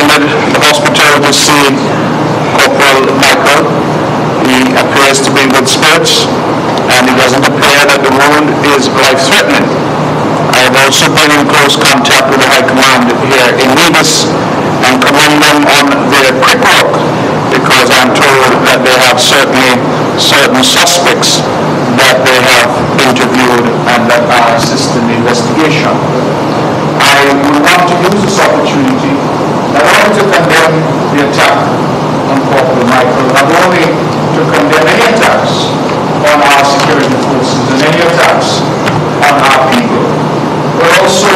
attended the hospital to see Corporal Michael. He appears to be in good spirits, and it doesn't appear that the wound is life-threatening. I have also been in close contact with the High Command here in Nevis and commend them on their quick work, because I'm told that they have certain suspects that they have interviewed and that are assisting the investigation. I would want to use this opportunity not only to condemn the attack on Corporal Michael, not only to condemn any attacks on our security forces and any attacks on our people, but also,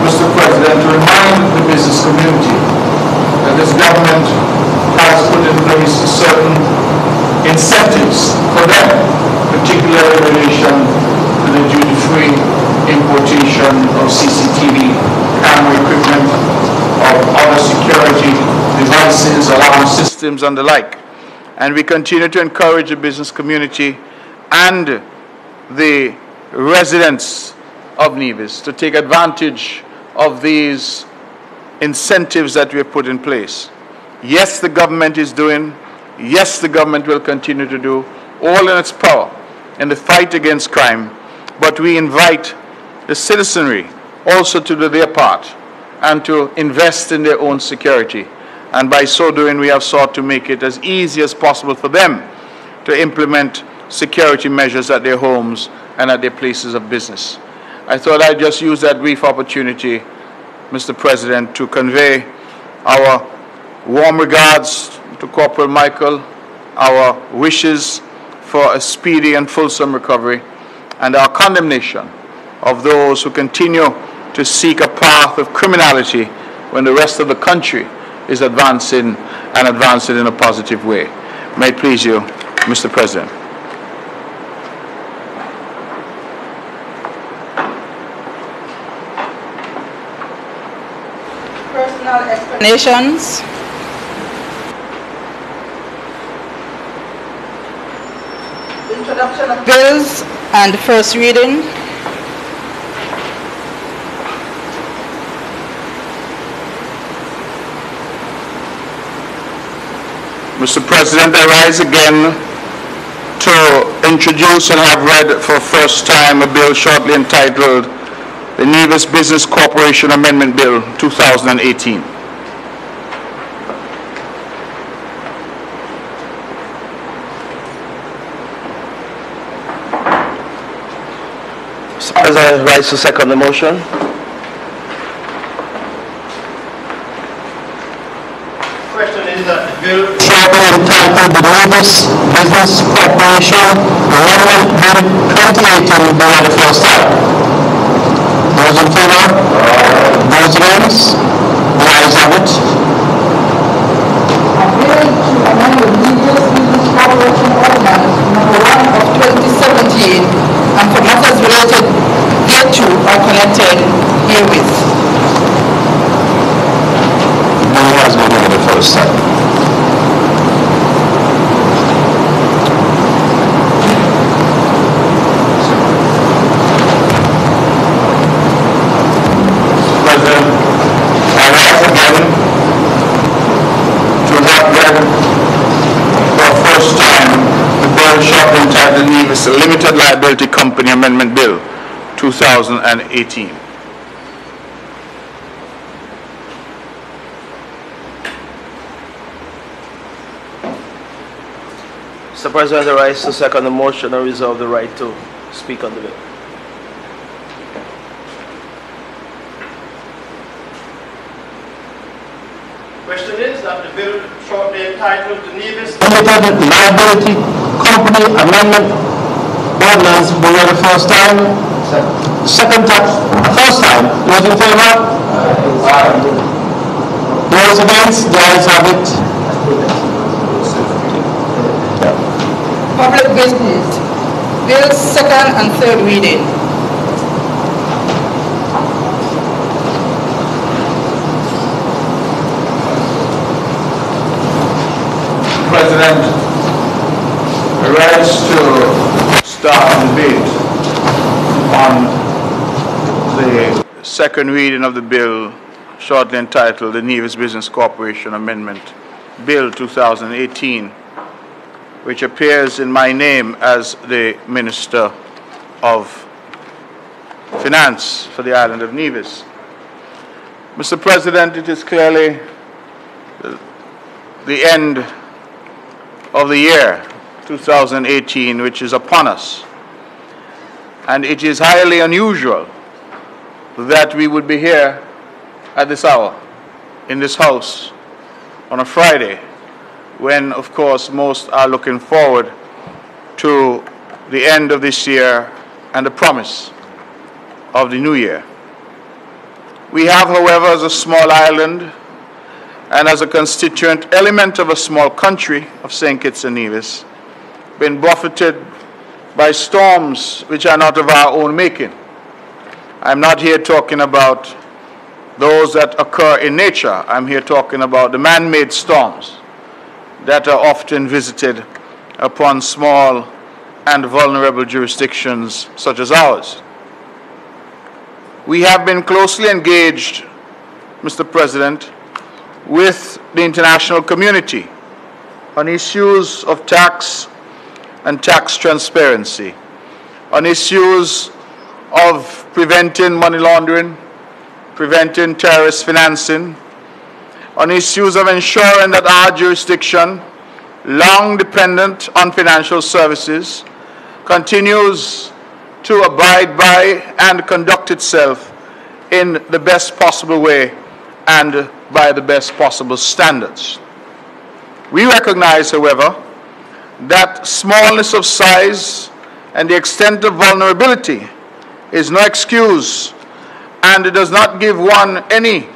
Mr. President, to remind the business community that this government has put in place certain incentives for them, particularly in relation to the duty-free importation of CCTV camera equipment, of other security devices, alarm systems and the like. And we continue to encourage the business community and the residents of Nevis to take advantage of these incentives that we have put in place. Yes, the government is doing, yes, the government will continue to do all in its power in the fight against crime, but we invite the citizenry also to do their part and to invest in their own security. And by so doing, we have sought to make it as easy as possible for them to implement security measures at their homes and at their places of business. I thought I'd just use that brief opportunity, Mr. President, to convey our warm regards to Corporal Michael, our wishes for a speedy and fulsome recovery, and our condemnation of those who continue to seek a path of criminality when the rest of the country is advancing in a positive way. May it please you, Mr. President. Personal explanations. Introduction of bills and first reading. Mr. President, I rise again to introduce and have read for the first time a bill shortly entitled the Nevis Business Corporation Amendment Bill 2018. Mr. President, I rise to second the motion. Bill shortly entitled the Nevis Business Corporation Amendment Bill 2018 be read the first time. Those in favor? Those against? The ayes have it. A bill to amend the Nevis Business Corporation Ordinance number 1 of 2017 and for matters related thereto or connected herewith. The bill has been read the first time. Nevis Limited Liability Company Amendment Bill 2018. Mr. President, I rise to second the motion and reserve the right to speak on the bill. Question is that the bill shortly entitled the Nevis Limited Liability Company Amendment Ordinance be read the first time. Second time. First time. Those in favor? Those against? The ayes have it. Public business. Bills second and third reading. President, I rise to start the debate on the second reading of the bill shortly entitled the Nevis Business Corporation Amendment Bill 2018, which appears in my name as the Minister of Finance for the island of Nevis. Mr. President, it is clearly the end of the year 2018, which is upon us. And it is highly unusual that we would be here at this hour, in this house, on a Friday, when, of course, most are looking forward to the end of this year and the promise of the new year. We have, however, as a small island and as a constituent element of a small country of St. Kitts and Nevis, been buffeted by storms which are not of our own making. I'm not here talking about those that occur in nature. I'm here talking about the man-made storms that are often visited upon small and vulnerable jurisdictions such as ours. We have been closely engaged, Mr. President, with the international community on issues of tax and tax transparency, on issues of preventing money laundering, preventing terrorist financing, on issues of ensuring that our jurisdiction, long dependent on financial services, continues to abide by and conduct itself in the best possible way and by the best possible standards. We recognize, however, that smallness of size and the extent of vulnerability is no excuse, and it does not give one any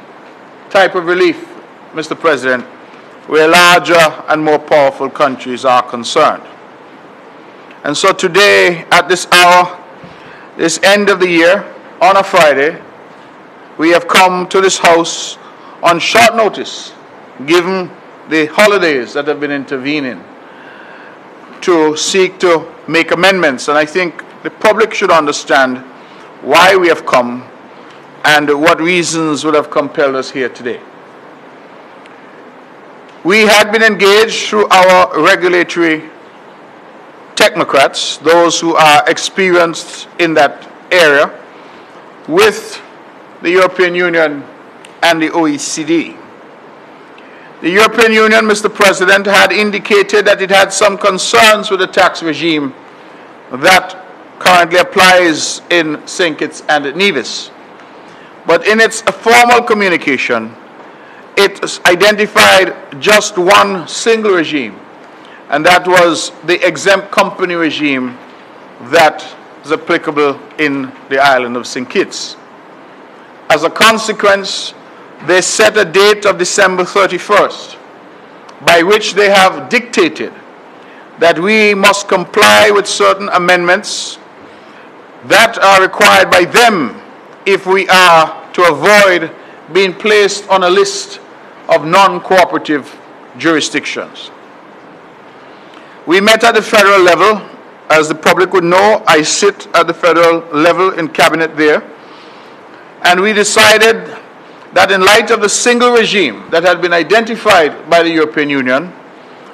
type of relief, Mr. President, where larger and more powerful countries are concerned. And so today, at this hour, this end of the year, on a Friday, we have come to this house on short notice, given the holidays that have been intervening, to seek to make amendments. And I think the public should understand why we have come and what reasons would have compelled us here today. We had been engaged through our regulatory technocrats, those who are experienced in that area, with the European Union and the OECD. The European Union, Mr. President, had indicated that it had some concerns with the tax regime that currently applies in St. Kitts and Nevis. But in its formal communication, it identified just one single regime, and that was the exempt company regime that is applicable in the island of St. Kitts. As a consequence, they set a date of December 31st, by which they have dictated that we must comply with certain amendments that are required by them if we are to avoid being placed on a list of non-cooperative jurisdictions. We met at the federal level. As the public would know, I sit at the federal level in cabinet there, and we decided that in light of the single regime that had been identified by the European Union,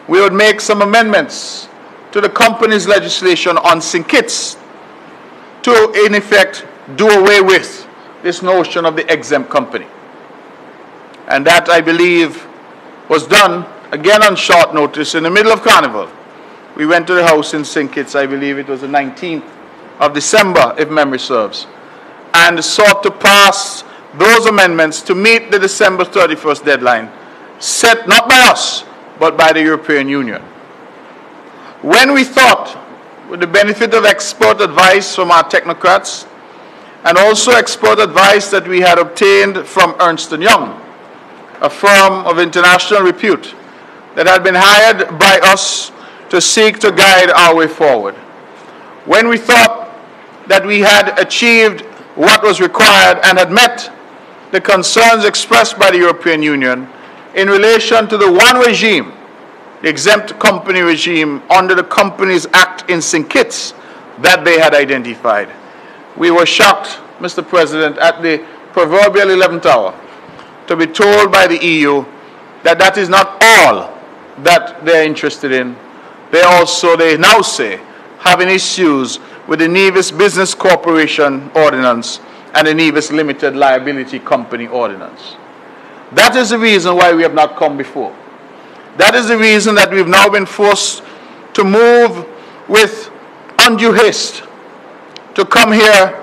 we would make some amendments to the company's legislation on St. Kitts to, in effect, do away with this notion of the exempt company. And that, I believe, was done, again on short notice, in the middle of Carnival. We went to the house in St. Kitts, I believe it was the 19th of December, if memory serves, and sought to pass those amendments to meet the December 31st deadline, set not by us, but by the European Union. When we thought, with the benefit of expert advice from our technocrats, and also expert advice that we had obtained from Ernst & Young, a firm of international repute that had been hired by us to seek to guide our way forward. When we thought that we had achieved what was required and had met the concerns expressed by the European Union in relation to the one regime, the exempt company regime under the Companies Act in St. Kitts that they had identified, we were shocked, Mr. President, at the proverbial 11th hour to be told by the EU that that is not all that they're interested in. They now say, having issues with the Nevis Business Corporation Ordinance and the Nevis Limited Liability Company Ordinance. That is the reason why we have not come before. That is the reason that we've now been forced to move with undue haste to come here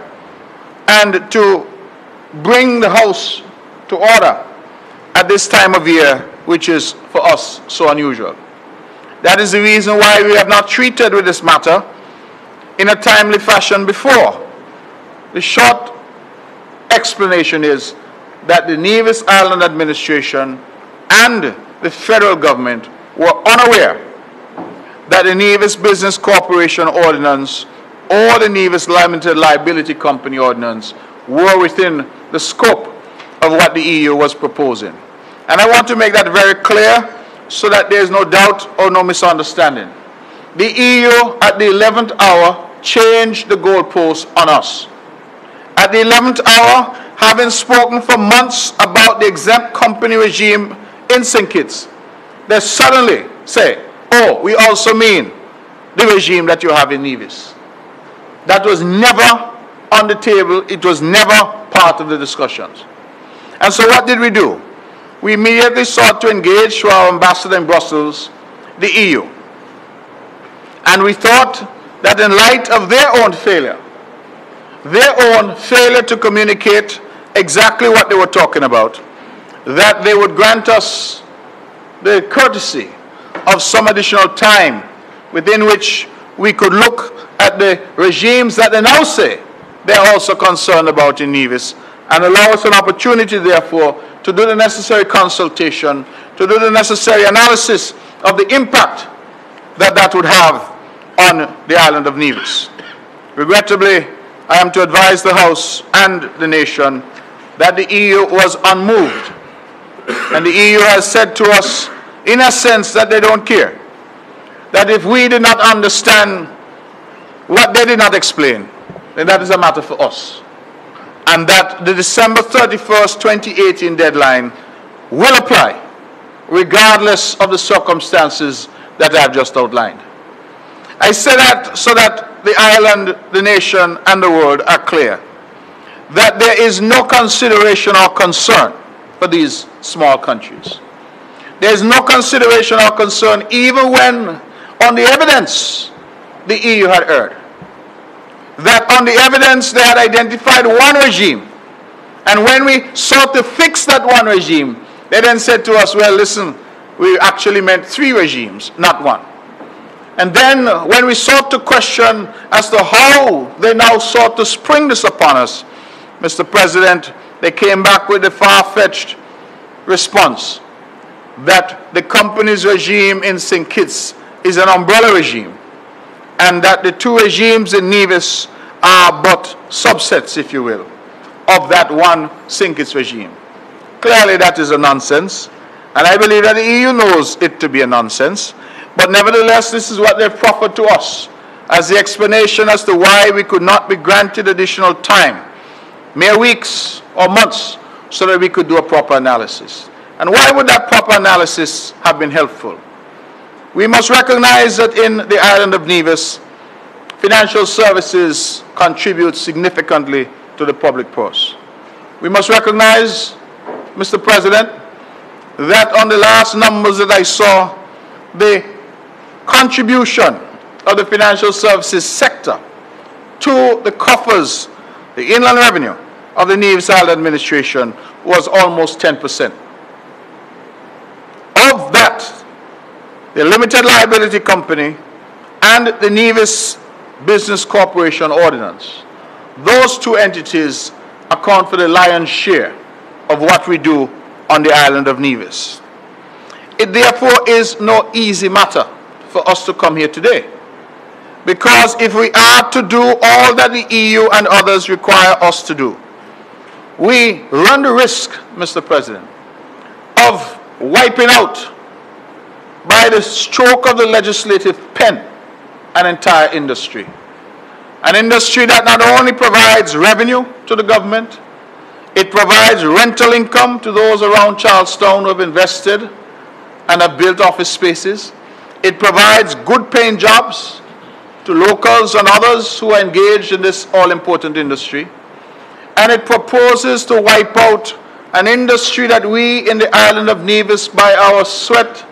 and to bring the House to order at this time of year, which is for us so unusual. That is the reason why we have not treated with this matter in a timely fashion before. The short explanation is that the Nevis Island administration and the federal government were unaware that the Nevis Business Corporation Ordinance or the Nevis Limited Liability Company Ordinance were within the scope of what the EU was proposing. And I want to make that very clear so that there is no doubt or no misunderstanding. The EU at the 11th hour changed the goalposts on us. At the 11th hour, having spoken for months about the exempt company regime in St. Kitts, they suddenly say, oh, we also mean the regime that you have in Nevis. That was never on the table. It was never part of the discussions. And so what did we do? We immediately sought to engage through our ambassador in Brussels, the EU. And we thought that in light of their own failure to communicate exactly what they were talking about, that they would grant us the courtesy of some additional time within which we could look at the regimes that they now say they're also concerned about in Nevis, and allow us an opportunity, therefore, to do the necessary consultation, to do the necessary analysis of the impact that that would have on the island of Nevis. Regrettably, I am to advise the House and the nation that the EU was unmoved. And the EU has said to us, in a sense, that they don't care. That if we did not understand what they did not explain, then that is a matter for us. And that the December 31st, 2018 deadline will apply, regardless of the circumstances that I have just outlined. I say that so that the island, the nation, and the world are clear that there is no consideration or concern for these small countries. There is no consideration or concern even when, on the evidence, the EU had erred. That on the evidence they had identified one regime, and when we sought to fix that one regime, they then said to us, well, listen, we actually meant 3 regimes, not one. And then when we sought to question as to how they now sought to spring this upon us, Mr. President, they came back with the far-fetched response that the company's regime in St. Kitts is an umbrella regime, and that the 2 regimes in Nevis are but subsets, if you will, of that one St. Kitts regime. Clearly that is a nonsense, and I believe that the EU knows it to be a nonsense, but nevertheless this is what they've proffered to us as the explanation as to why we could not be granted additional time, mere weeks or months, so that we could do a proper analysis. And why would that proper analysis have been helpful? We must recognize that in the island of Nevis, financial services contribute significantly to the public purse. We must recognize, Mr. President, that on the last numbers that I saw, the contribution of the financial services sector to the coffers, the inland revenue of the Nevis Island administration was almost 10%. Of that, the Limited Liability Company and the Nevis Business Corporation Ordinance, those 2 entities account for the lion's share of what we do on the island of Nevis. It therefore is no easy matter for us to come here today, because if we are to do all that the EU and others require us to do, we run the risk, Mr. President, of wiping out by the stroke of the legislative pen an entire industry. An industry that not only provides revenue to the government, It provides rental income to those around Charlestown who have invested and have built office spaces. It provides good paying jobs to locals and others who are engaged in this all-important industry. And it proposes to wipe out an industry that we in the island of Nevis, by our sweat,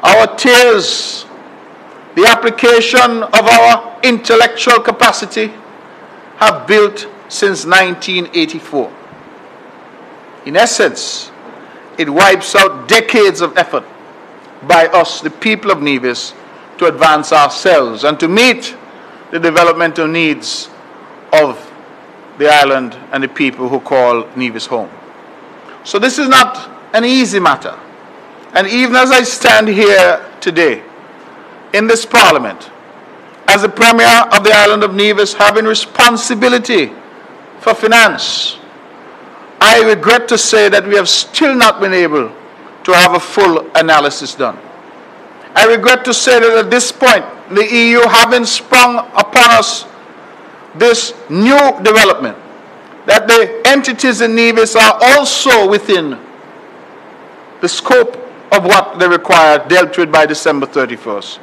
our tears, the application of our intellectual capacity, have built since 1984. In essence, it wipes out decades of effort by us, the people of Nevis, to advance ourselves and to meet the developmental needs of the island and the people who call Nevis home. So this is not an easy matter. And even as I stand here today in this parliament, as the Premier of the island of Nevis, having responsibility for finance, I regret to say that we have still not been able to have a full analysis done. I regret to say that at this point, the EU having sprung upon us this new development, that the entities in Nevis are also within the scope of what they require dealt with by December 31st.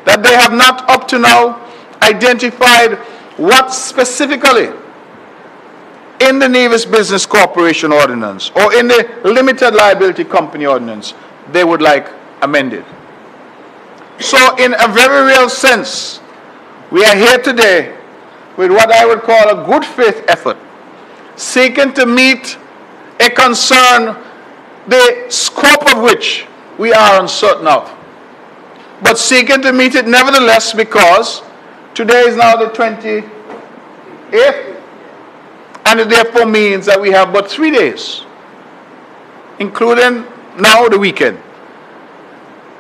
That they have not up to now identified what specifically in the Nevis Business Corporation Ordinance or in the Limited Liability Company Ordinance they would like amended. So in a very real sense, we are here today with what I would call a good faith effort, seeking to meet a concern, the scope of which we are uncertain of, but seeking to meet it nevertheless, because today is now the 28th, and it therefore means that we have but 3 days, including now the weekend,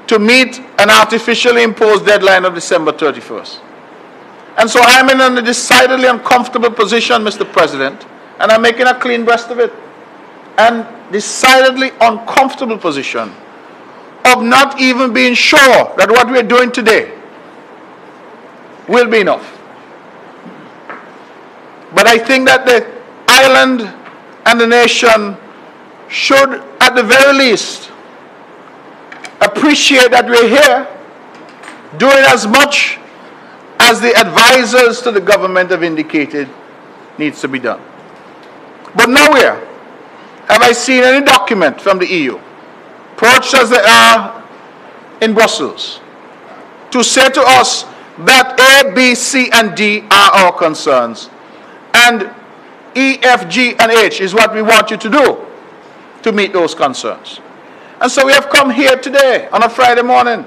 to meet an artificially imposed deadline of December 31st. And so I'm in a decidedly uncomfortable position, Mr. President, and I'm making a clean breast of it, and decidedly uncomfortable position of not even being sure that what we're doing today will be enough. But I think that the island and the nation should, at the very least, appreciate that we're here doing as much as the advisors to the government have indicated needs to be done. But nowhere have I seen any document from the EU, approached as they are in Brussels, to say to us that A, B, C, and D are our concerns, and E, F, G, and H is what we want you to do to meet those concerns. And so we have come here today on a Friday morning,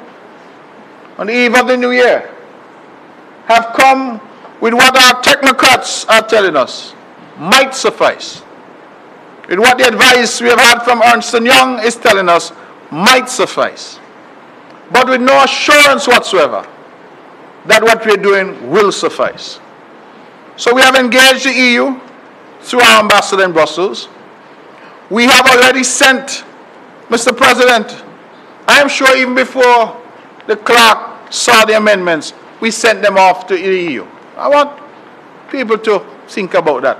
on the eve of the new year, have come with what our technocrats are telling us might suffice, with what the advice we have had from Ernst & Young is telling us might suffice, but with no assurance whatsoever that what we're doing will suffice. So we have engaged the EU through our ambassador in Brussels. We have already sent, Mr. President, I am sure even before the clerk saw the amendments, we sent them off to the EU. I want people to think about that.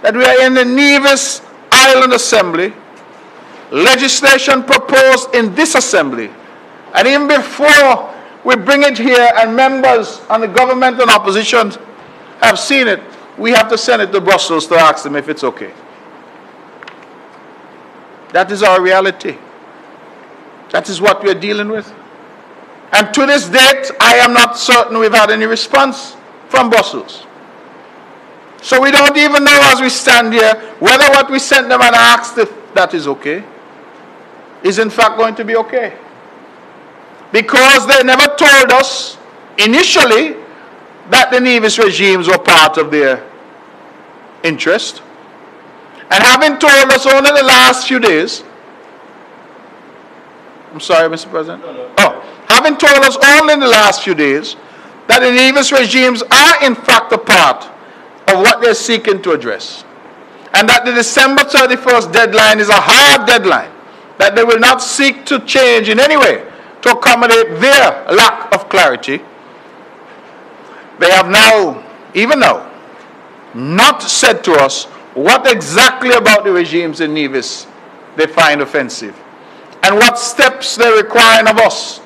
That we are in the Nevis Island Assembly, legislation proposed in this assembly, and even before we bring it here and members on the government and opposition have seen it, we have to send it to Brussels to ask them if it's okay. That is our reality. That is what we are dealing with. And to this date, I am not certain we've had any response from Brussels. So we don't even know as we stand here whether what we sent them and asked if that is okay is in fact going to be okay. Because they never told us initially that the Nevis regimes were part of their interest. And having told us only the last few days, I'm sorry, Mr. President. Having told us only in the last few days that the Nevis regimes are in fact a part of what they're seeking to address, and that the December 31st deadline is a hard deadline, that they will not seek to change in any way to accommodate their lack of clarity, they have now, even now, not said to us what exactly about the regimes in Nevis they find offensive, and what steps they're requiring of us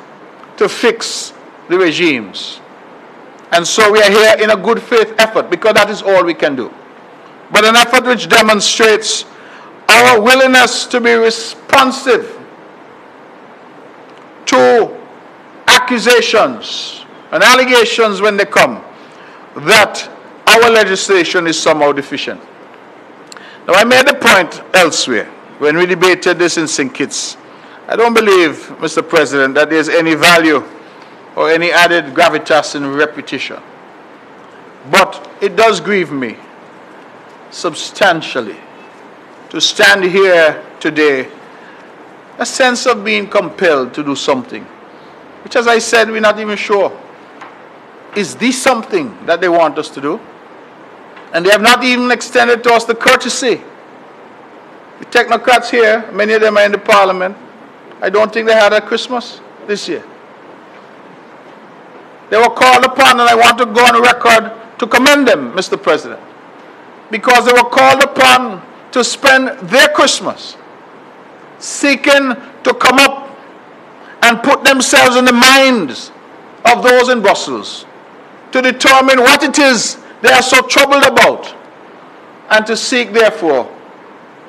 to fix the regimes. And so we are here in a good faith effort, because that is all we can do. But an effort which demonstrates our willingness to be responsive to accusations and allegations when they come that our legislation is somehow deficient. Now, I made the point elsewhere when we debated this in St. Kitts. I don't believe, Mr. President, that there's any value or any added gravitas in repetition. But it does grieve me substantially to stand here today, a sense of being compelled to do something, which, as I said, we're not even sure. Is this something that they want us to do? And they have not even extended to us the courtesy. The technocrats here, many of them are in the parliament. I don't think they had a Christmas this year. They were called upon, and I want to go on record to commend them, Mr. President, because they were called upon to spend their Christmas seeking to come up and put themselves in the minds of those in Brussels to determine what it is they are so troubled about, and to seek, therefore,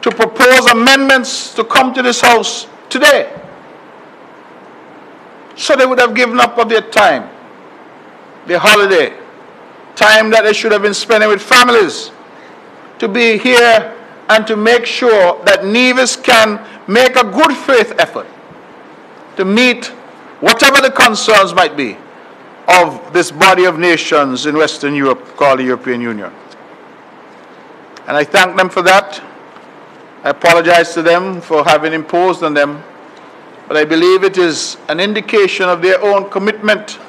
to propose amendments to come to this House today. So they would have given up of their time, their holiday, time that they should have been spending with families, to be here and to make sure that Nevis can make a good faith effort to meet whatever the concerns might be of this body of nations in Western Europe called the European Union. And I thank them for that. I apologize to them for having imposed on them, but I believe it is an indication of their own commitment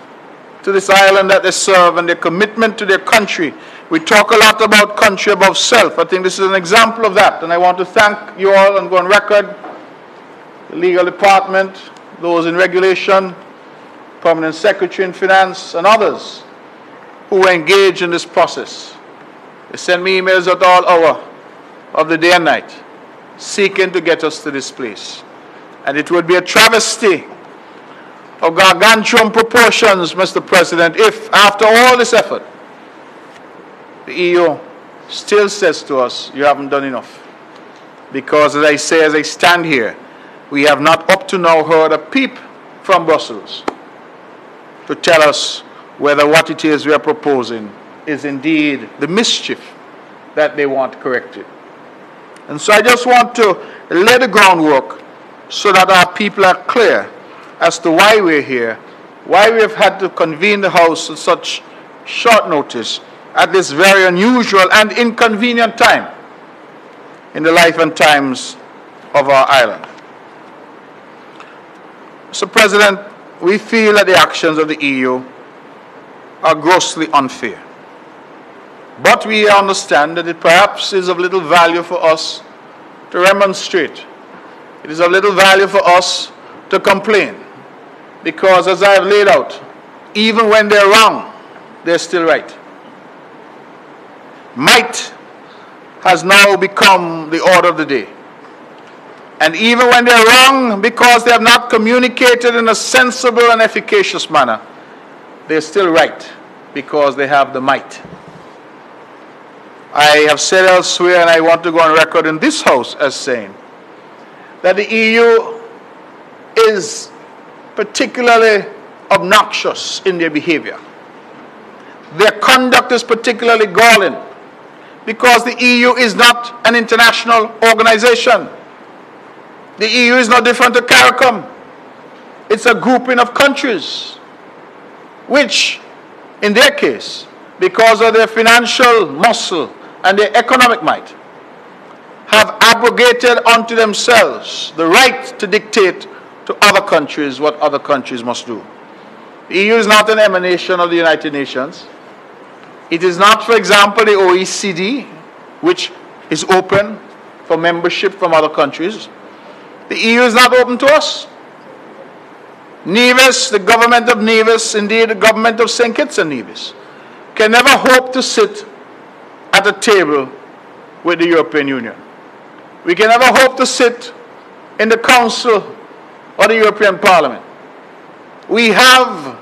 to this island that they serve and their commitment to their country. We talk a lot about country above self. I think this is an example of that, and I want to thank you all and go on record, the legal department, those in regulation, Permanent Secretary in Finance, and others who were engaged in this process. They sent me emails at all hours of the day and night, seeking to get us to this place. And it would be a travesty of gargantuan proportions, Mr. President, if after all this effort, the EU still says to us, you haven't done enough. Because, as I say, as I stand here, we have not up to now heard a peep from Brussels to tell us whether what it is we are proposing is indeed the mischief that they want corrected. And so I just want to lay the groundwork so that our people are clear as to why we're here, why we have had to convene the House at such short notice at this very unusual and inconvenient time in the life and times of our island. Mr. President, we feel that the actions of the EU are grossly unfair. But we understand that it perhaps is of little value for us to remonstrate. It is of little value for us to complain. Because, as I have laid out, even when they're wrong, they're still right. Might has now become the order of the day. And even when they're wrong because they have not communicated in a sensible and efficacious manner, they're still right because they have the might. I have said elsewhere, and I want to go on record in this House as saying, that the EU is particularly obnoxious in their behavior. Their conduct is particularly galling because the EU is not an international organization. The EU is no different to CARICOM. It's a grouping of countries which, in their case, because of their financial muscle and their economic might, have abrogated unto themselves the right to dictate to other countries what other countries must do. The EU is not an emanation of the United Nations. It is not, for example, the OECD, which is open for membership from other countries. The EU is not open to us. Nevis, the government of Nevis, indeed the government of St. Kitts and Nevis, can never hope to sit at a table with the European Union. We can never hope to sit in the Council or the European Parliament. We have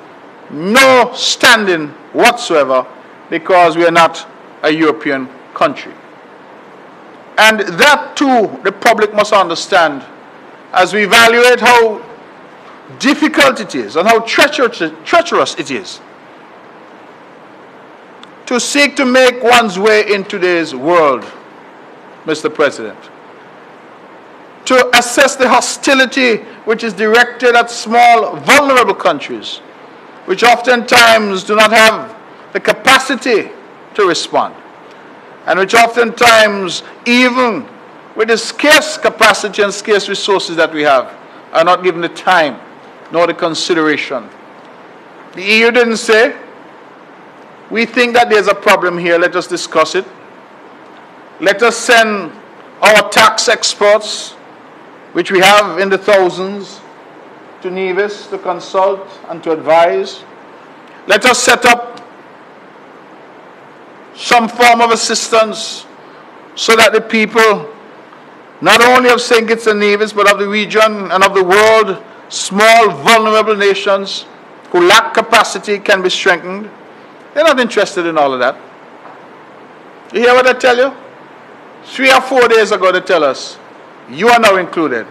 no standing whatsoever because we are not a European country. And that too the public must understand as we evaluate how difficult it is and how treacherous it is to seek to make one's way in today's world, Mr. President. To assess the hostility which is directed at small, vulnerable countries, which oftentimes do not have the capacity to respond, and which oftentimes, even with the scarce capacity and scarce resources that we have, are not given the time nor the consideration. The EU didn't say, we think that there's a problem here, let us discuss it. Let us send our tax experts, which we have in the thousands, to Nevis to consult and to advise. Let us set up some form of assistance so that the people, not only of St. Kitts and Nevis, but of the region and of the world, small, vulnerable nations who lack capacity, can be strengthened. They're not interested in all of that. You hear what I tell you? 3 or 4 days ago they tell us, you are now included.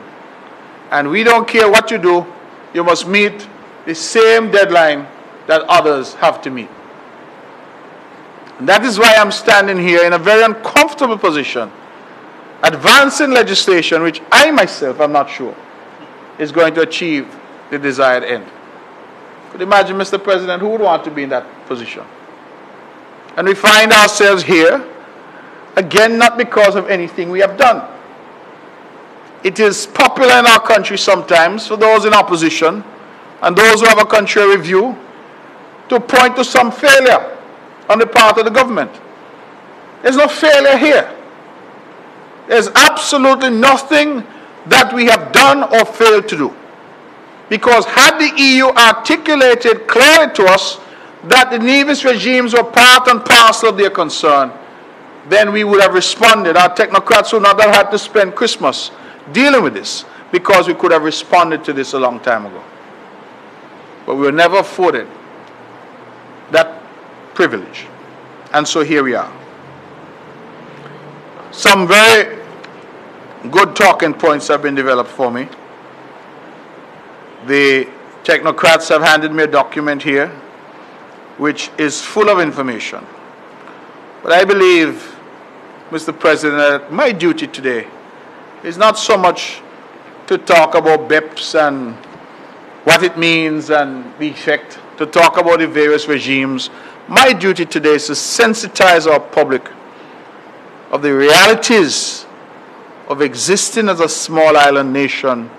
And we don't care what you do, you must meet the same deadline that others have to meet. And that is why I'm standing here in a very uncomfortable position, advancing legislation which I myself am not sure is going to achieve the desired end. Could imagine, Mr. President, who would want to be in that position? And we find ourselves here, again, not because of anything we have done. It is popular in our country sometimes for those in opposition and those who have a contrary view to point to some failure on the part of the government. There's no failure here. There's absolutely nothing that we have done or failed to do. Because had the EU articulated clearly to us that the Nevis regimes were part and parcel of their concern, then we would have responded. Our technocrats would not have had to spend Christmas dealing with this, because we could have responded to this a long time ago. But we were never afforded that privilege. And so here we are. Some very good talking points have been developed for me. The technocrats have handed me a document here which is full of information. But I believe, Mr. President, that my duty today is not so much to talk about BEPS and what it means and the effect, to talk about the various regimes. My duty today is to sensitize our public of the realities of existing as a small island nation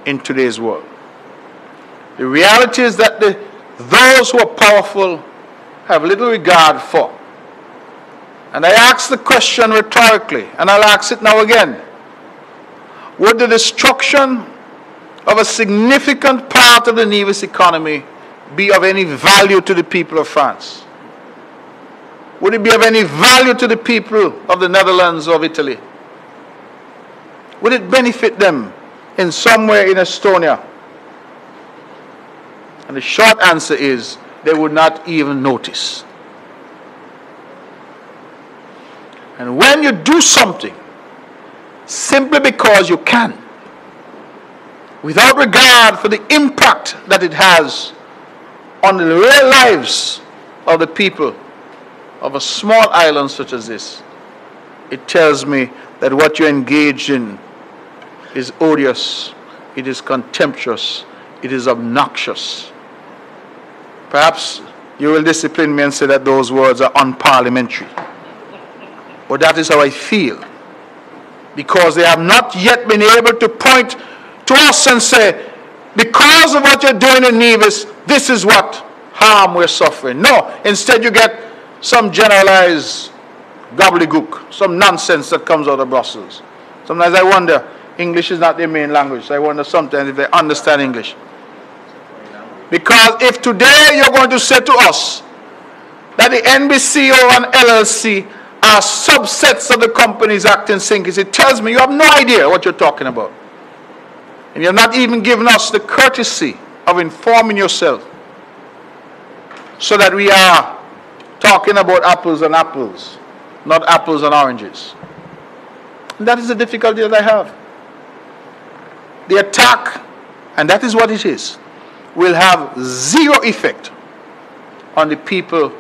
in today's world. The reality is that those who are powerful have little regard for. And I ask the question rhetorically, and I'll ask it now again. Would the destruction of a significant part of the Nevis economy be of any value to the people of France? Would it be of any value to the people of the Netherlands or of Italy? Would it benefit them in some way in Estonia? And the short answer is they would not even notice. And when you do something simply because you can, without regard for the impact that it has on the real lives of the people of a small island such as this, it tells me that what you're engaged in is odious, it is contemptuous, it is obnoxious. Perhaps you will discipline me and say that those words are unparliamentary. But that is how I feel. Because they have not yet been able to point to us and say, because of what you're doing in Nevis, this is what harm we're suffering. No, instead you get some generalized gobbledygook, some nonsense that comes out of Brussels. Sometimes I wonder, English is not their main language, so I wonder sometimes if they understand English. Because if today you're going to say to us that the NBC or an LLC are are subsets of the companies acting sinkers. It tells me you have no idea what you're talking about. And you have not even given us the courtesy of informing yourself so that we are talking about apples and apples, not apples and oranges. And that is the difficulty that I have. The attack, and that is what it is, will have zero effect on the people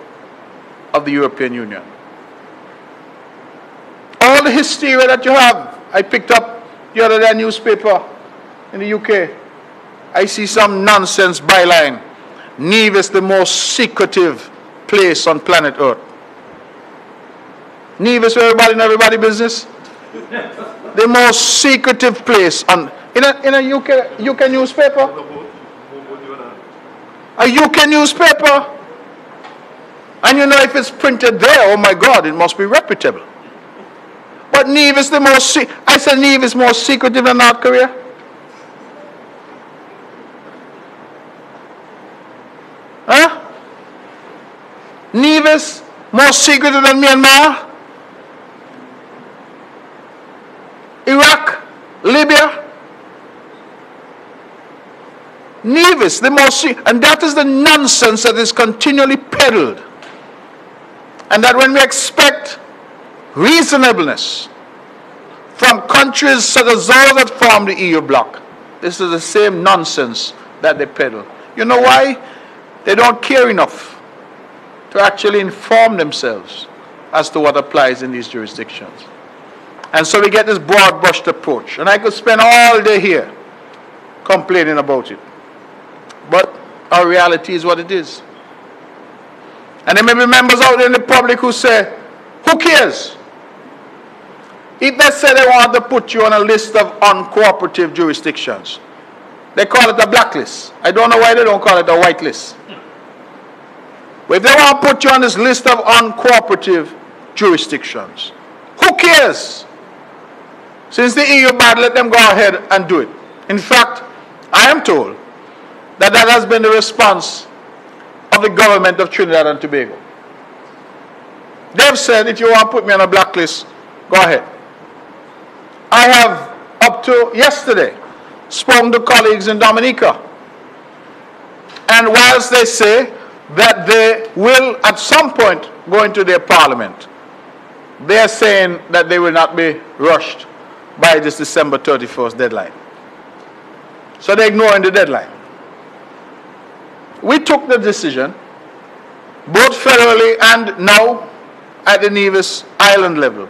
of the European Union. All the hysteria that you have, I picked up the other day newspaper in the UK. I see some nonsense byline. Nevis, the most secretive place on planet Earth. Nevis, where everybody know everybody business. The most secretive place on in a UK newspaper. A UK newspaper. And you know if it's printed there, oh my God, it must be reputable. But Nevis, I said Nevis more secretive than North Korea. Huh? Nevis more secretive than Myanmar? Iraq? Libya? Nevis, the most, and that is the nonsense that is continually peddled. And that when we expect reasonableness from countries such as those that form the EU bloc, this is the same nonsense that they peddle. You know why? They don't care enough to actually inform themselves as to what applies in these jurisdictions. And so we get this broad-brushed approach. And I could spend all day here complaining about it. But our reality is what it is. And there may be members out there in the public who say, who cares? If they say they want to put you on a list of uncooperative jurisdictions, they call it a blacklist. I don't know why they don't call it a white list. But if they want to put you on this list of uncooperative jurisdictions, who cares? Since the EU bad, let them go ahead and do it. In fact, I am told that that has been the response of the government of Trinidad and Tobago. They've said, if you want to put me on a blacklist, go ahead. I have, up to yesterday, spoken to colleagues in Dominica. And whilst they say that they will at some point go into their parliament, they are saying that they will not be rushed by this December 31st deadline. So they're ignoring the deadline. We took the decision, both federally and now at the Nevis Island level,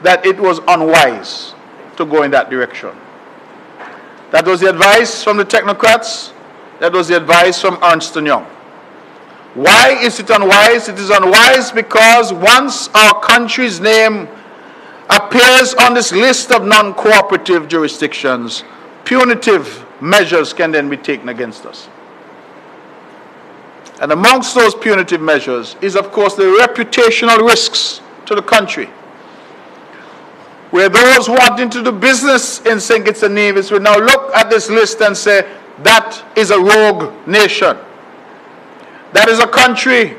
that it was unwise to go in that direction. That was the advice from the technocrats. That was the advice from Ernst & Young. Why is it unwise? It is unwise because once our country's name appears on this list of non-cooperative jurisdictions, punitive measures can then be taken against us. And amongst those punitive measures is, of course, the reputational risks to the country, where those wanting to do business in St. Kitts and Nevis will now look at this list and say, that is a rogue nation. That is a country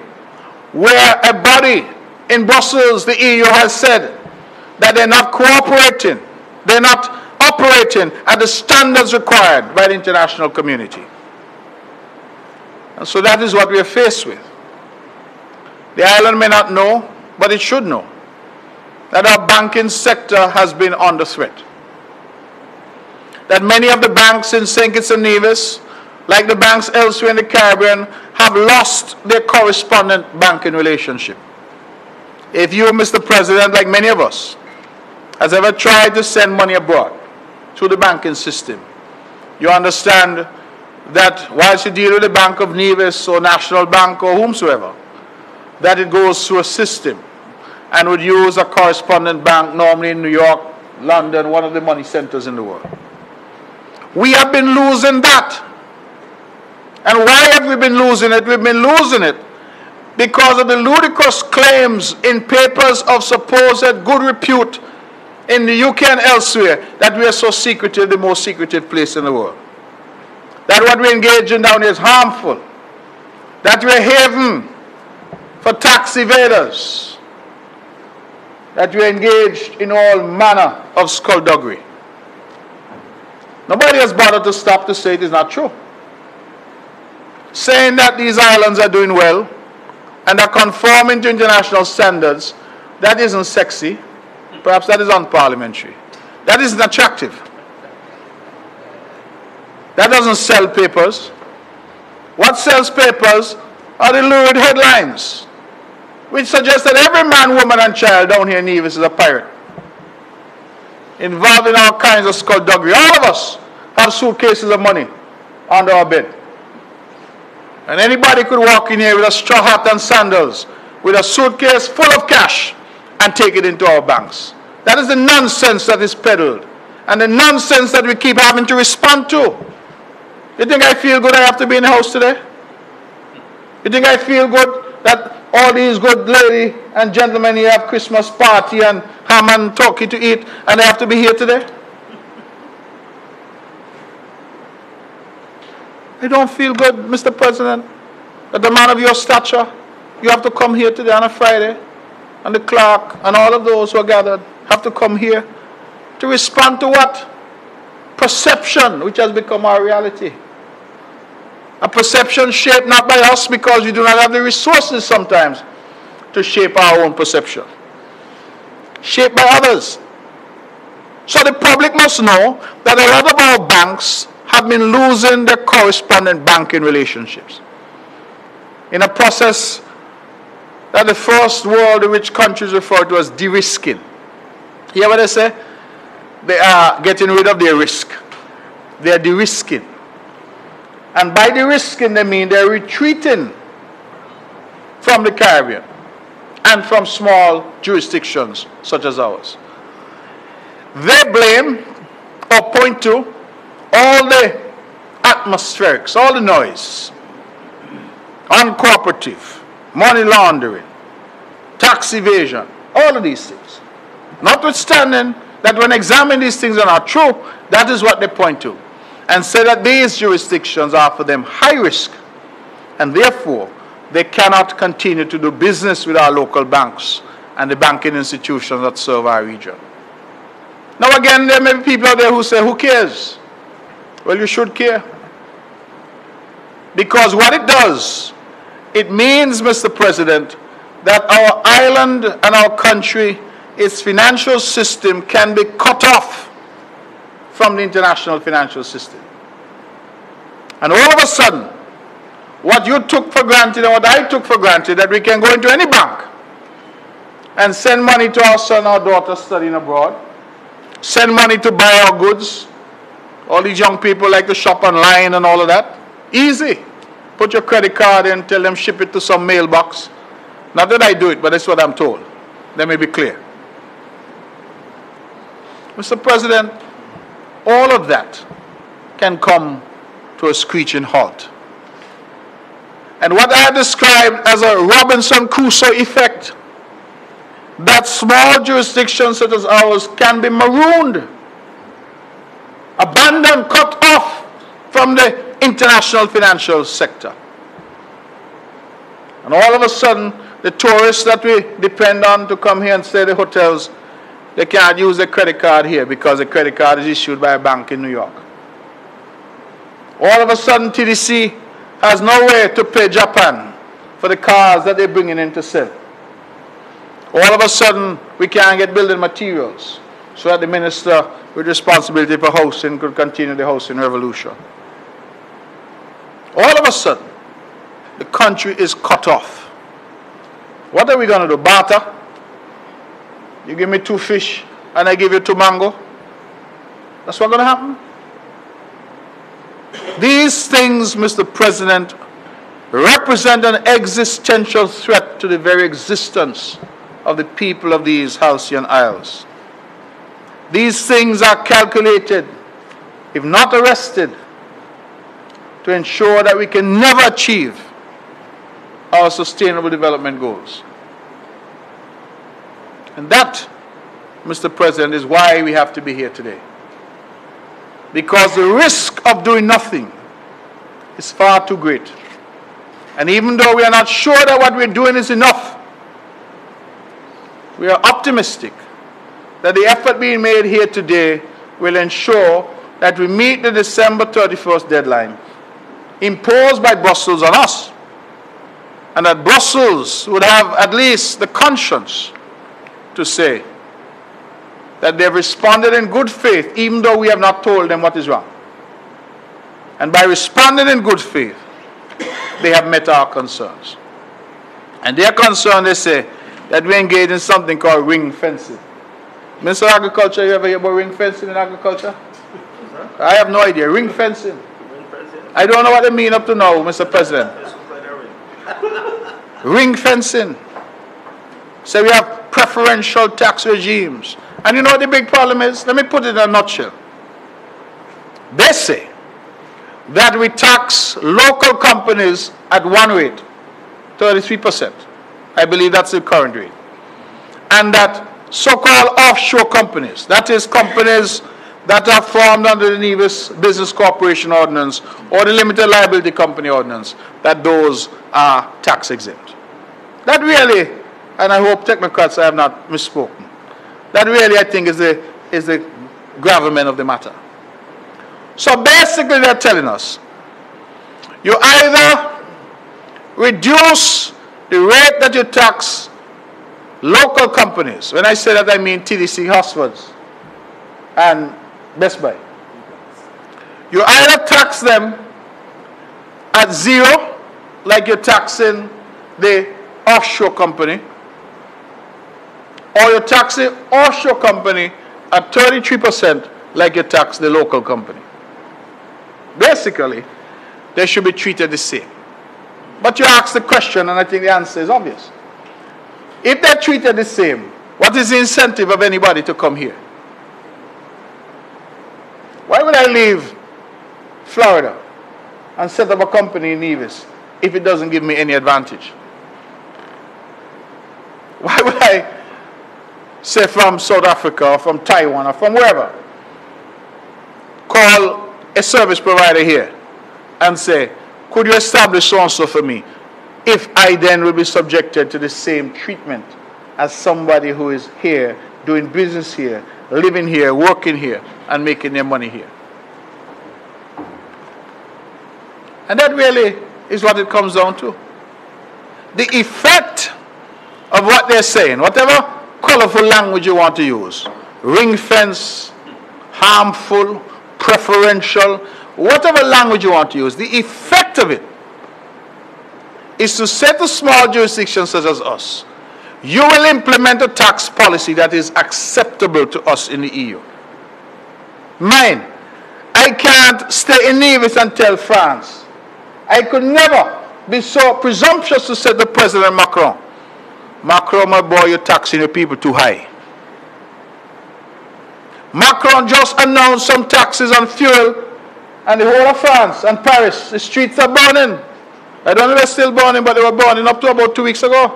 where a body in Brussels, the EU, has said that they're not cooperating, they're not operating at the standards required by the international community. And so that is what we are faced with. The island may not know, but it should know that our banking sector has been under threat. That many of the banks in St. Kitts and Nevis, like the banks elsewhere in the Caribbean, have lost their correspondent banking relationship. If you, Mr. President, like many of us, has ever tried to send money abroad through the banking system, you understand that whilst you deal with the Bank of Nevis or National Bank or whomsoever, that it goes through a system and would use a correspondent bank, normally in New York, London, one of the money centers in the world. We have been losing that. And why have we been losing it? We've been losing it because of the ludicrous claims in papers of supposed good repute in the UK and elsewhere that we are so secretive, the most secretive place in the world. That what we engage in down here is harmful. That we're a haven for tax evaders. that we're engaged in all manner of skullduggery. Nobody has bothered to stop to say it is not true. Saying that these islands are doing well and are conforming to international standards, that isn't sexy. Perhaps that is unparliamentary. That isn't attractive. That doesn't sell papers. What sells papers are the lurid headlines, which suggest that every man, woman, and child down here in Nevis is a pirate, involved in all kinds of skullduggery. All of us have suitcases of money under our bed. And anybody could walk in here with a straw hat and sandals, with a suitcase full of cash, and take it into our banks. That is the nonsense that is peddled, and the nonsense that we keep having to respond to. You think I feel good I have to be in the house today? You think I feel good that all these good ladies and gentlemen here have Christmas party and ham and turkey to eat, and they have to be here today? I don't feel good, Mr. President, that the man of your stature, you have to come here today on a Friday, and the clerk and all of those who are gathered have to come here to respond to what? Perception, which has become our reality. A perception shaped not by us because we do not have the resources sometimes to shape our own perception. Shaped by others. So the public must know that a lot of our banks have been losing their correspondent banking relationships in a process that the first world rich countries refer to as de-risking. You hear what they say? They are getting rid of their risk. They are de-risking. And by de-risking, they mean they're retreating from the Caribbean and from small jurisdictions such as ours. They blame or point to all the atmospherics, all the noise, uncooperative, money laundering, tax evasion, all of these things. Notwithstanding that when examining these things are not true, that is what they point to, and say that these jurisdictions are for them high risk, and therefore they cannot continue to do business with our local banks and the banking institutions that serve our region. Now again, there may be people out there who say, who cares? Well, you should care. Because what it does, it means, Mr. President, that our island and our country, its financial system can be cut off from the international financial system. And all of a sudden, what you took for granted and what I took for granted, that we can go into any bank and send money to our son or daughter studying abroad, send money to buy our goods. All these young people like to shop online and all of that. Easy. Put your credit card in, tell them ship it to some mailbox. Not that I do it, but that's what I'm told. Let me be clear. Mr. President, all of that can come to a screeching halt. And what I described as a Robinson Crusoe effect, that small jurisdictions such as ours can be marooned, abandoned, cut off from the international financial sector. And all of a sudden, the tourists that we depend on to come here and stay at the hotels, they can't use their credit card here because the credit card is issued by a bank in New York. All of a sudden, TDC has no way to pay Japan for the cars that they're bringing in to sell. All of a sudden, we can't get building materials so that the minister with responsibility for housing could continue the housing revolution. All of a sudden, the country is cut off. What are we going to do? Barter? You give me 2 fish and I give you 2 mango? That's what's going to happen? These things, Mr. President, represent an existential threat to the very existence of the people of these halcyon isles. These things are calculated, if not arrested, to ensure that we can never achieve our sustainable development goals. And that, Mr. President, is why we have to be here today. Because the risk of doing nothing is far too great. And even though we are not sure that what we're doing is enough, we are optimistic that the effort being made here today will ensure that we meet the December 31st deadline imposed by Brussels on us, and that Brussels would have at least the conscience to say that they have responded in good faith, even though we have not told them what is wrong. And by responding in good faith, they have met our concerns. And their concern, they say, that we engage in something called ring fencing. Minister of Agriculture, you ever hear about ring fencing in agriculture? I have no idea. Ring fencing. I don't know what they mean up to now, Mr. President. Ring fencing. So we have preferential tax regimes. And you know what the big problem is? Let me put it in a nutshell. They say that we tax local companies at one rate, 33%. I believe that's the current rate. And that so-called offshore companies, that is companies that are formed under the Nevis Business Corporation Ordinance or the Limited Liability Company Ordinance, that those are tax exempt. That really, and I hope technocrats I have not misspoken, that really I think is the gravamen of the matter. So basically they're telling us, you either reduce the rate that you tax local companies. When I say that, I mean TDC, Hosfords, and Best Buy. You either tax them at zero, like you're taxing the offshore company, or you tax the offshore company at 33%, like you tax the local company. Basically, they should be treated the same. But you ask the question, and I think the answer is obvious. If they're treated the same, what is the incentive of anybody to come here? Why would I leave Florida and set up a company in Nevis if it doesn't give me any advantage? Why would I, say from South Africa or from Taiwan or from wherever, call a service provider here and say, could you establish so-and-so for me? If I then will be subjected to the same treatment as somebody who is here, doing business here, living here, working here, and making their money here. And that really is what it comes down to. The effect of what they're saying, whatever colorful language you want to use, ring fence, harmful, preferential, whatever language you want to use, the effect of it is to say to small jurisdictions such as us, you will implement a tax policy that is acceptable to us in the EU. Mine, I can't stay in Nevis and tell France. I could never be so presumptuous to say to President Macron, Macron, my boy, you're taxing your people too high. Macron just announced some taxes on fuel, and the whole of France and Paris, the streets are burning. I don't know if they're still burning, but they were burning up to about 2 weeks ago.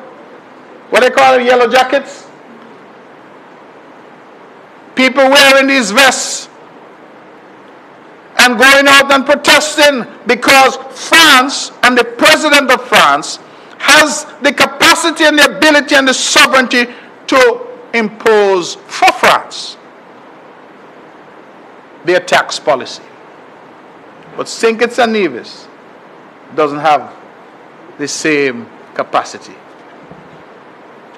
What they call them, yellow jackets? People wearing these vests and going out and protesting because France and the president of France has the capacity and the ability and the sovereignty to impose for France their tax policy. But St. Kitts and Nevis doesn't have the same capacity.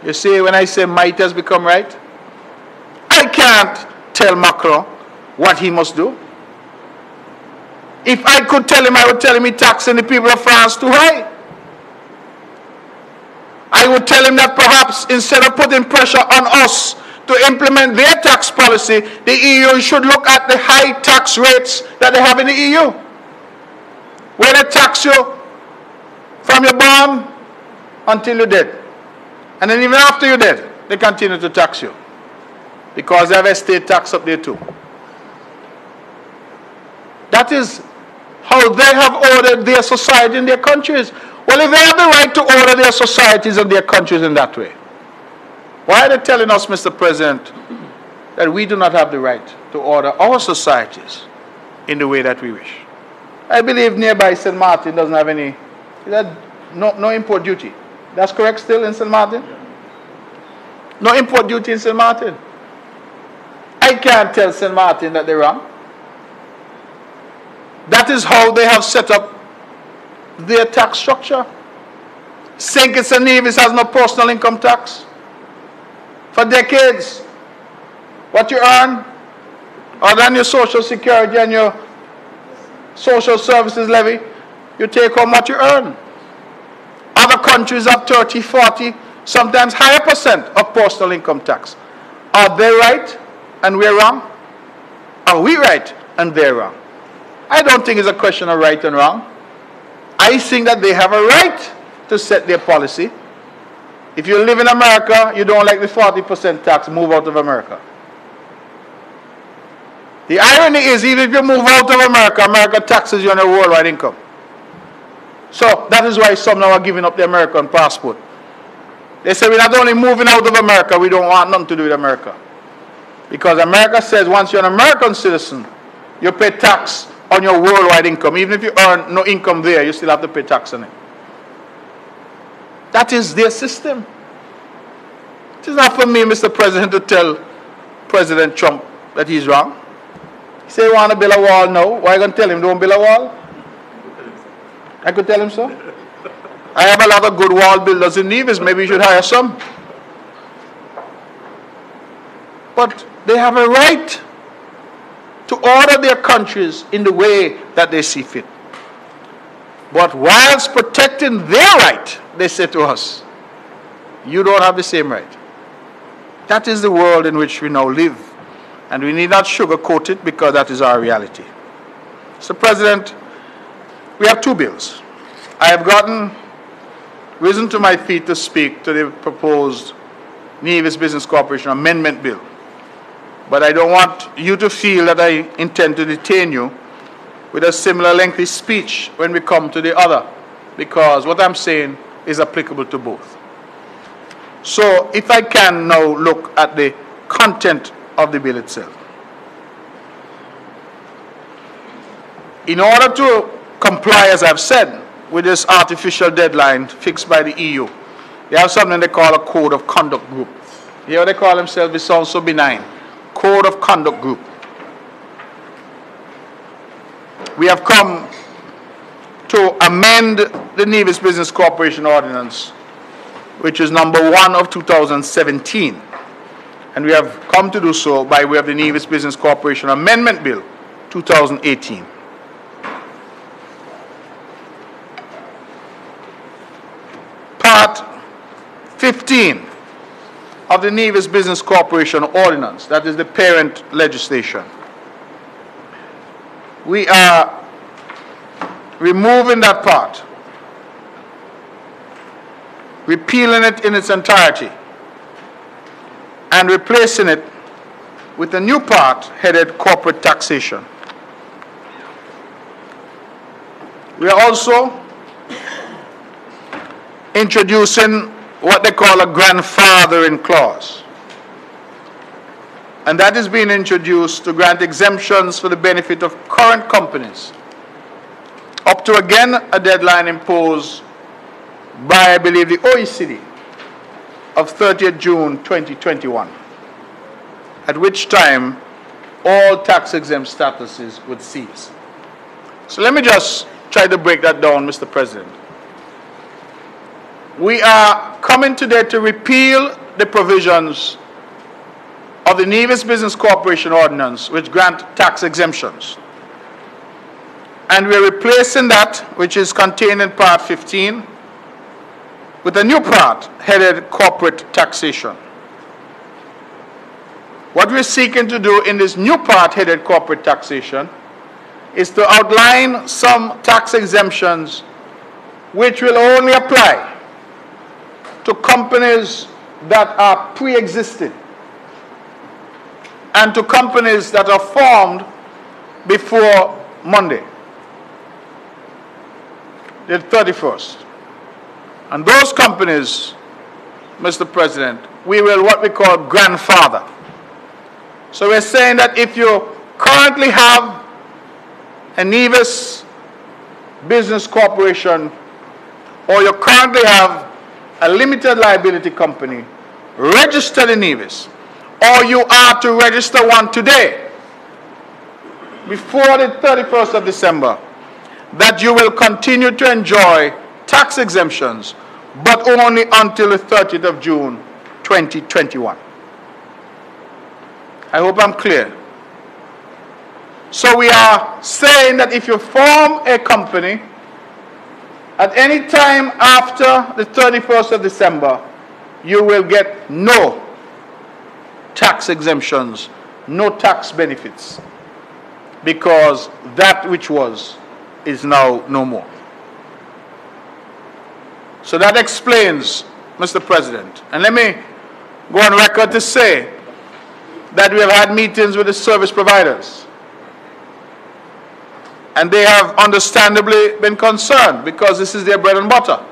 You see, when I say might has become right, I can't tell Macron what he must do. If I could tell him, I would tell him he's taxing the people of France too high. I would tell him that perhaps instead of putting pressure on us to implement their tax policy, the EU should look at the high tax rates that they have in the EU, where they tax you from your born until you're dead. And then even after you're dead, they continue to tax you because they have estate tax up there too. That is how they have ordered their society in their countries. Well, if they have the right to order their societies and their countries in that way, why are they telling us, Mr. President, that we do not have the right to order our societies in the way that we wish? I believe nearby St. Martin doesn't have any, no import duty. That's correct still in St. Martin? No import duty in St. Martin. I can't tell St. Martin that they're wrong. That is how they have set up their tax structure. St. Kitts and Nevis has no personal income tax. For decades, what you earn, other than your social security and your social services levy, you take home what you earn. Other countries have 30, 40, sometimes higher percent of personal income tax. Are they right and we're wrong? Are we right and they're wrong? I don't think it's a question of right and wrong. I think that they have a right to set their policy. If you live in America, you don't like the 40% tax, move out of America. The irony is, even if you move out of America, America taxes you on your worldwide income. So that is why some now are giving up the American passport. They say we're not only moving out of America, we don't want nothing to do with America. Because America says once you're an American citizen, you pay tax on your worldwide income. Even if you earn no income there, you still have to pay tax on it. That is their system. It is not for me, Mr. President, to tell President Trump that he's wrong. He say he want to build a wall now. Why are you going to tell him don't build a wall? I could tell him so. I have a lot of good wall builders in Nevis. Maybe you should hire some. But they have a right to order their countries in the way that they see fit. But whilst protecting their right, they say to us, you don't have the same right. That is the world in which we now live. And we need not sugarcoat it because that is our reality. Mr. President, we have two bills. I have risen to my feet to speak to the proposed Nevis Business Corporation Amendment Bill. But I don't want you to feel that I intend to detain you with a similar lengthy speech when we come to the other, because what I'm saying is applicable to both. So if I can now look at the content of the bill itself. In order to comply, as I've said, with this artificial deadline fixed by the EU, they have something they call a Code of Conduct Group. Here they call themselves, it sounds so benign, Code of Conduct Group. We have come to amend the Nevis Business Corporation Ordinance, which is number 1 of 2017. And we have come to do so by way of the Nevis Business Corporation Amendment Bill 2018. Part 15 of the Nevis Business Corporation Ordinance, that is the parent legislation. We are removing that part, repealing it in its entirety, and replacing it with a new part headed Corporate Taxation. We are also introducing what they call a grandfathering clause. And that is being introduced to grant exemptions for the benefit of current companies, up to again a deadline imposed by, I believe, the OECD of 30th June 2021, at which time all tax-exempt statuses would cease. So let me just try to break that down, Mr. President. We are coming today to repeal the provisions of the Nevis Business Corporation Ordinance, which grant tax exemptions. And we're replacing that, which is contained in Part 15, with a new part headed Corporate Taxation. What we're seeking to do in this new part headed Corporate Taxation is to outline some tax exemptions which will only apply to companies that are pre-existing and to companies that are formed before Monday, the 31st. And those companies, Mr. President, we will what we call grandfather. So we're saying that if you currently have a Nevis Business Corporation, or you currently have a limited liability company, registered in Nevis, or you are to register one today, before the 31st of December, that you will continue to enjoy tax exemptions, but only until the 30th of June 2021. I hope I'm clear. So we are saying that if you form a company at any time after the 31st of December, you will get no tax exemptions, no tax benefits, because that which was is now no more. So that explains, Mr. President. And let me go on record to say that we have had meetings with the service providers. And they have understandably been concerned because this is their bread and butter.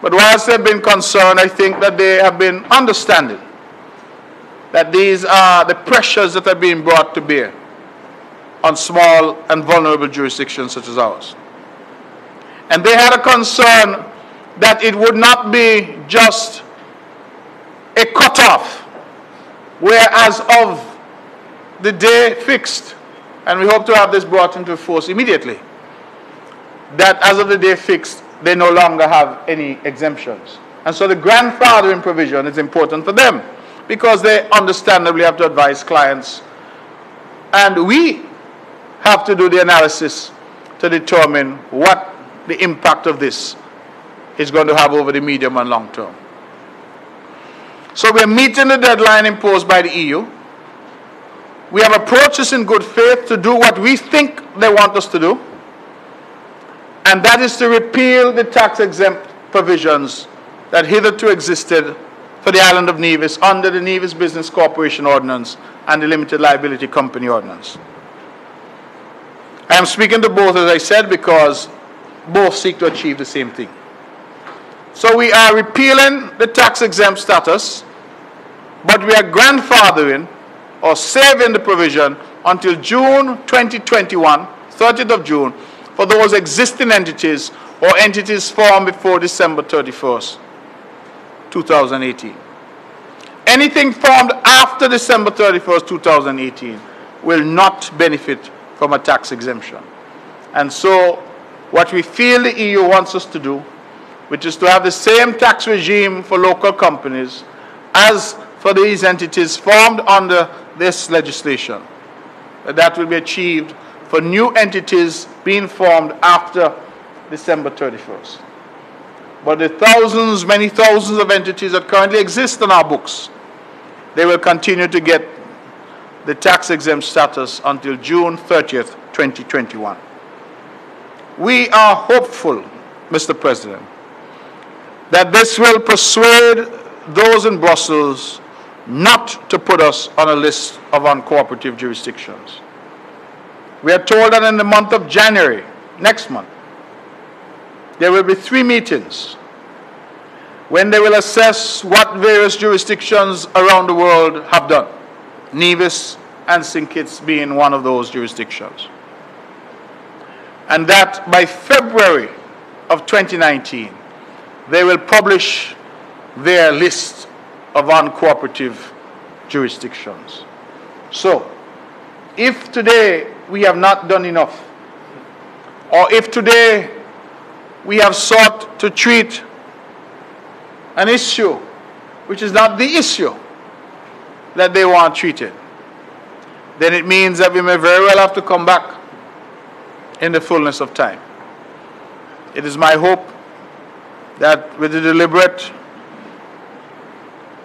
But whilst they've been concerned, I think that they have been understanding that these are the pressures that are being brought to bear on small and vulnerable jurisdictions such as ours. And they had a concern that it would not be just a cutoff, whereas of the day fixed, and we hope to have this brought into force immediately, that as of the day fixed, they no longer have any exemptions. And so the grandfathering provision is important for them because they understandably have to advise clients. And we have to do the analysis to determine what the impact of this is going to have over the medium and long term. So we're meeting the deadline imposed by the EU. We have approached this in good faith to do what we think they want us to do, and that is to repeal the tax-exempt provisions that hitherto existed for the island of Nevis under the Nevis Business Corporation Ordinance and the Limited Liability Company Ordinance. I am speaking to both, as I said, because both seek to achieve the same thing. So we are repealing the tax-exempt status, but we are grandfathering or saving the provision until June 2021, 30th of June, for those existing entities or entities formed before December 31st, 2018. Anything formed after December 31st, 2018 will not benefit from a tax exemption. And so what we feel the EU wants us to do, which is to have the same tax regime for local companies as for these entities formed under this legislation, that will be achieved for new entities being formed after December 31st. But the thousands, many thousands of entities that currently exist on our books, they will continue to get the tax-exempt status until June 30th, 2021. We are hopeful, Mr. President, that this will persuade those in Brussels not to put us on a list of uncooperative jurisdictions. We are told that in the month of January, next month, there will be 3 meetings when they will assess what various jurisdictions around the world have done, Nevis and St. Kitts being one of those jurisdictions. And that by February of 2019, they will publish their list of uncooperative jurisdictions. So, if today we have not done enough, or if today we have sought to treat an issue which is not the issue that they want treated, then it means that we may very well have to come back in the fullness of time. It is my hope that with the deliberate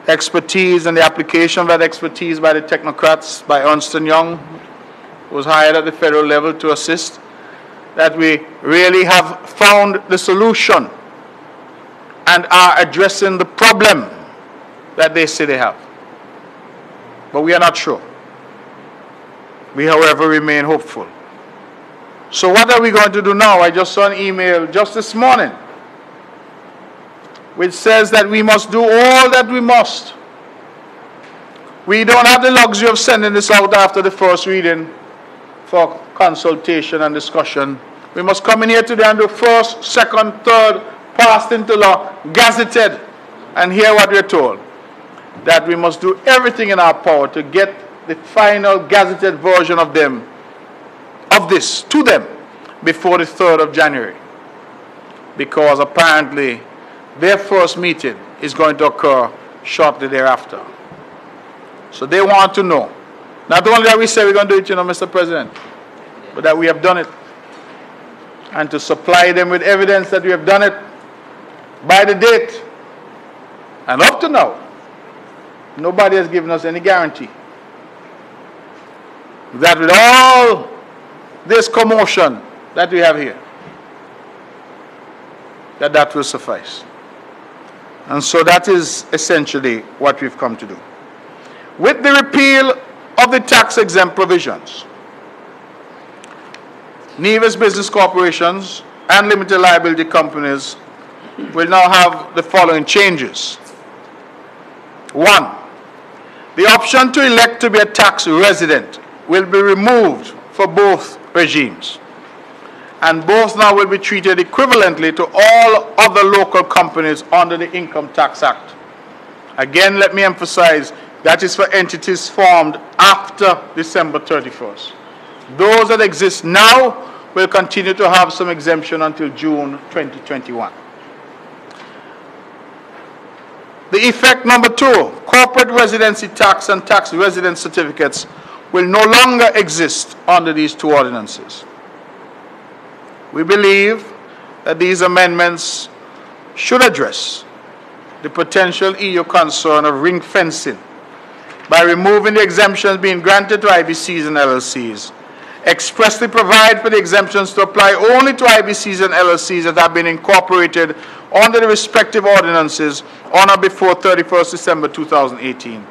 expertise and the application of that expertise by the technocrats, by Ernst & Young, who was hired at the federal level to assist, that we really have found the solution and are addressing the problem that they say they have. But we are not sure. We, however, remain hopeful. So what are we going to do now? I just saw an email just this morning which says that we must do all that we must. We don't have the luxury of sending this out after the first reading for consultation and discussion. We must come in here today and do first, second, third, passed into law, gazetted, and hear what we're told. that we must do everything in our power to get the final gazetted version of this to them before the 3rd of January. Because apparently their first meeting is going to occur shortly thereafter. So they want to know, not only that we say we're going to do it, Mr. President, but that we have done it. And to supply them with evidence that we have done it by the date. And up to now, nobody has given us any guarantee that with all this commotion that we have here, that will suffice. And so that is essentially what we've come to do. With the repeal of the tax-exempt provisions, Nevis business corporations and limited liability companies will now have the following changes. 1. The option to elect to be a tax resident will be removed for both regimes, and both now will be treated equivalently to all other local companies under the Income Tax Act. Again, let me emphasize, that is for entities formed after December 31st. Those that exist now will continue to have some exemption until June 2021. The effect number 2, corporate residency tax and tax residence certificates will no longer exist under these two ordinances. We believe that these amendments should address the potential EU concern of ring fencing by removing the exemptions being granted to IBCs and LLCs, expressly provide for the exemptions to apply only to IBCs and LLCs that have been incorporated under the respective ordinances on or before 31st December 2018,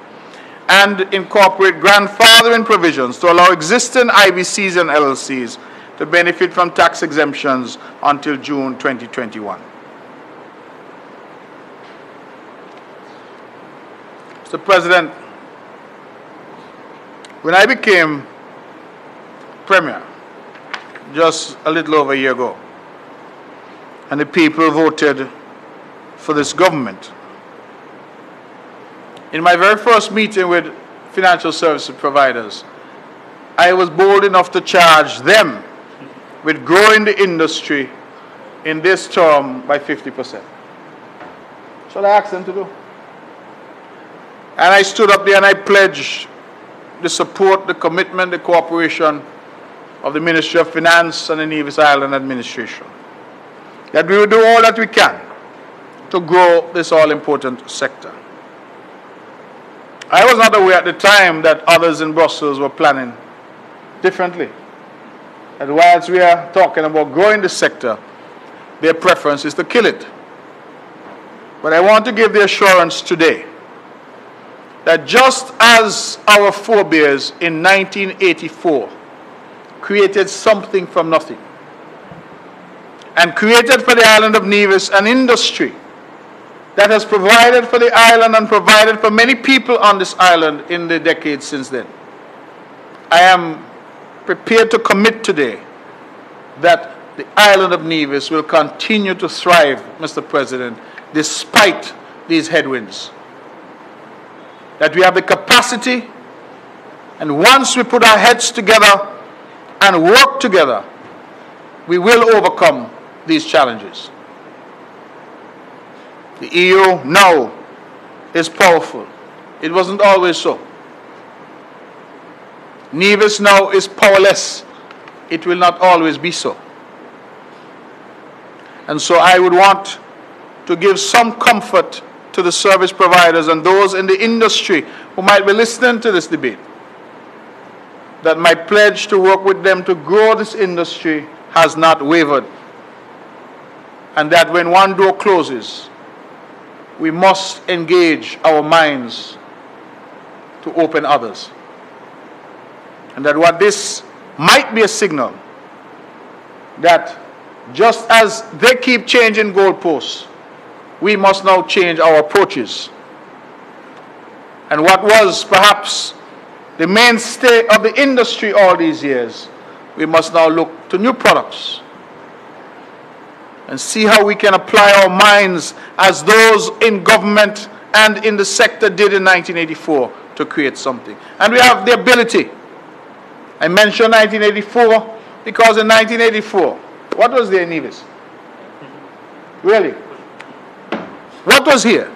and incorporate grandfathering provisions to allow existing IBCs and LLCs to benefit from tax exemptions until June 2021. Mr. President, when I became Premier just a little over a year ago, and the people voted for this government, in my very first meeting with financial services providers, I was bold enough to charge them with growing the industry in this term by 50%. That's what I asked them to do. And I stood up there and I pledged the support, the commitment, the cooperation of the Ministry of Finance and the Nevis Island Administration, that we will do all that we can to grow this all-important sector. I was not aware at the time that others in Brussels were planning differently. And whilst we are talking about growing the sector, their preference is to kill it. But I want to give the assurance today that just as our forebears in 1984 created something from nothing and created for the island of Nevis an industry that has provided for the island and provided for many people on this island in the decades since then, I am prepared to commit today that the island of Nevis will continue to thrive, Mr. President, despite these headwinds. That we have the capacity, and once we put our heads together and work together, we will overcome these challenges. The EU now is powerful. It wasn't always so. Nevis now is powerless. It will not always be so. And so I would want to give some comfort to the service providers and those in the industry who might be listening to this debate, that my pledge to work with them to grow this industry has not wavered, and that when one door closes, we must engage our minds to open others. And that what this might be a signal that just as they keep changing goalposts, we must now change our approaches. And what was perhaps the mainstay of the industry all these years, we must now look to new products and see how we can apply our minds as those in government and in the sector did in 1984 to create something. And we have the ability. I mentioned 1984 because in 1984, what was there in Nevis? Really? What was here?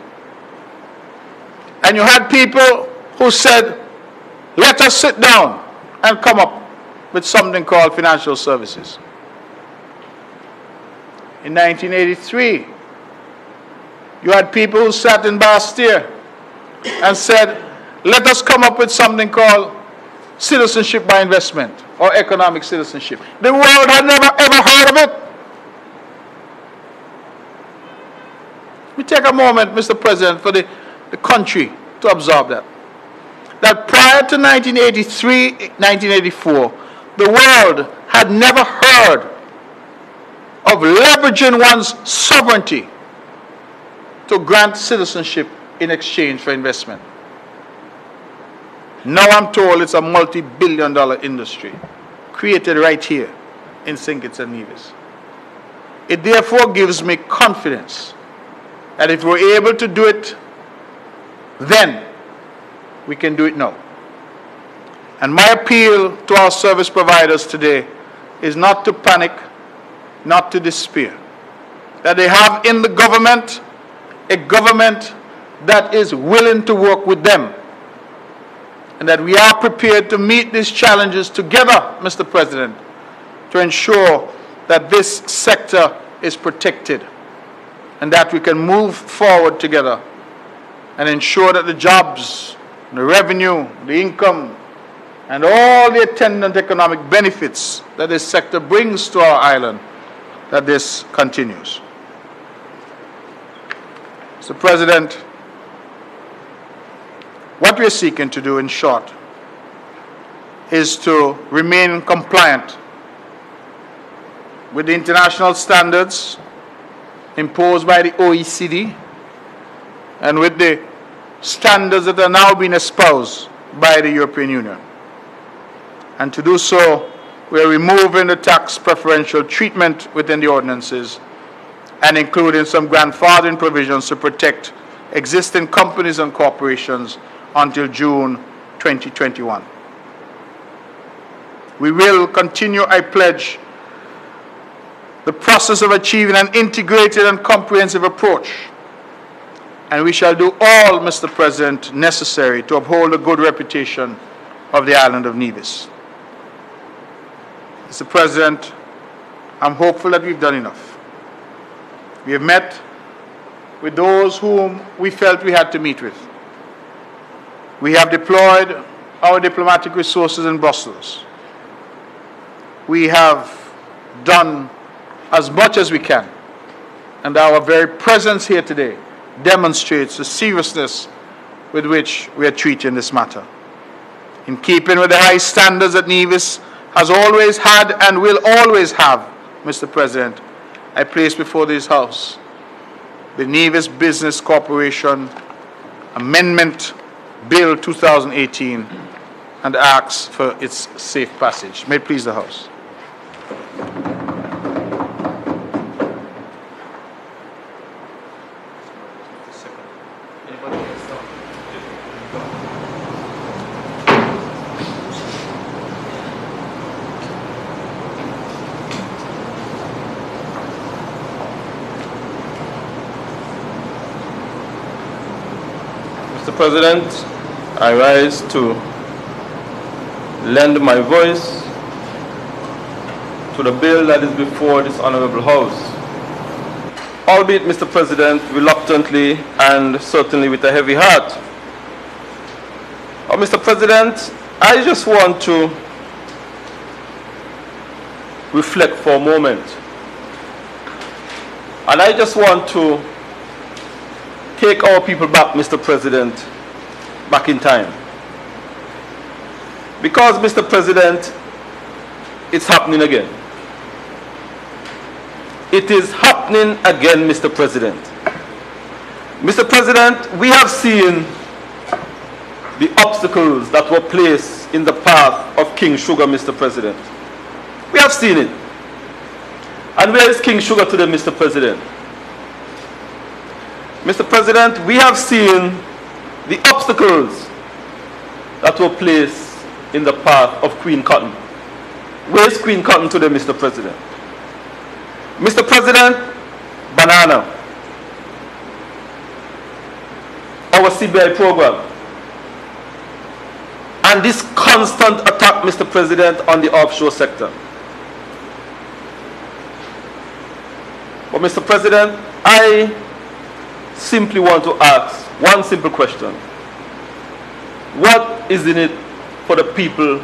And you had people who said, let us sit down and come up with something called financial services. In 1983, you had people who sat in Bastille and said, let us come up with something called citizenship by investment or economic citizenship. The world had never ever heard of it. We take a moment, Mr. President, for the country to observe that. That prior to 1983, 1984, the world had never heard of leveraging one's sovereignty to grant citizenship in exchange for investment. Now I'm told it's a multi-billion-dollar industry created right here in St. Kitts and Nevis. It therefore gives me confidence that if we're able to do it then, we can do it now. And my appeal to our service providers today is not to panic, not to despair. That they have in the government a government that is willing to work with them. And that we are prepared to meet these challenges together, Mr. President, to ensure that this sector is protected and that we can move forward together and ensure that the jobs, the revenue, the income, and all the attendant economic benefits that this sector brings to our island, that this continues. Mr. President, what we are seeking to do, in short, is to remain compliant with the international standards imposed by the OECD and with the standards that are now being espoused by the European Union. And to do so, we are removing the tax preferential treatment within the ordinances and including some grandfathering provisions to protect existing companies and corporations until June 2021. We will continue, I pledge, the process of achieving an integrated and comprehensive approach. And we shall do all, Mr. President, necessary to uphold the good reputation of the island of Nevis. Mr. President, I'm hopeful that we've done enough. We have met with those whom we felt we had to meet with. We have deployed our diplomatic resources in Brussels. We have done as much as we can. And our very presence here today demonstrates the seriousness with which we are treating this matter. In keeping with the high standards that Nevis has always had and will always have, Mr. President, I place before this House the Nevis Business Corporation Amendment Bill 2018 and ask for its safe passage. May it please the House. Mr. President, I rise to lend my voice to the bill that is before this honorable House. Albeit, Mr. President, reluctantly and certainly with a heavy heart. Mr. President, I just want to reflect for a moment. And I just want to take our people back, Mr. President, back in time. Because, Mr. President, it's happening again. It is happening again, Mr. President. Mr. President, we have seen the obstacles that were placed in the path of King Sugar, Mr. President. We have seen it. And where is King Sugar today, Mr. President? Mr. President, we have seen the obstacles that were placed in the path of Queen Cotton. Where is Queen Cotton today, Mr. President? Mr. President, banana, our CBI program, and this constant attack, Mr. President, on the offshore sector. But Mr. President, I simply want to ask one simple question. What is in it for the people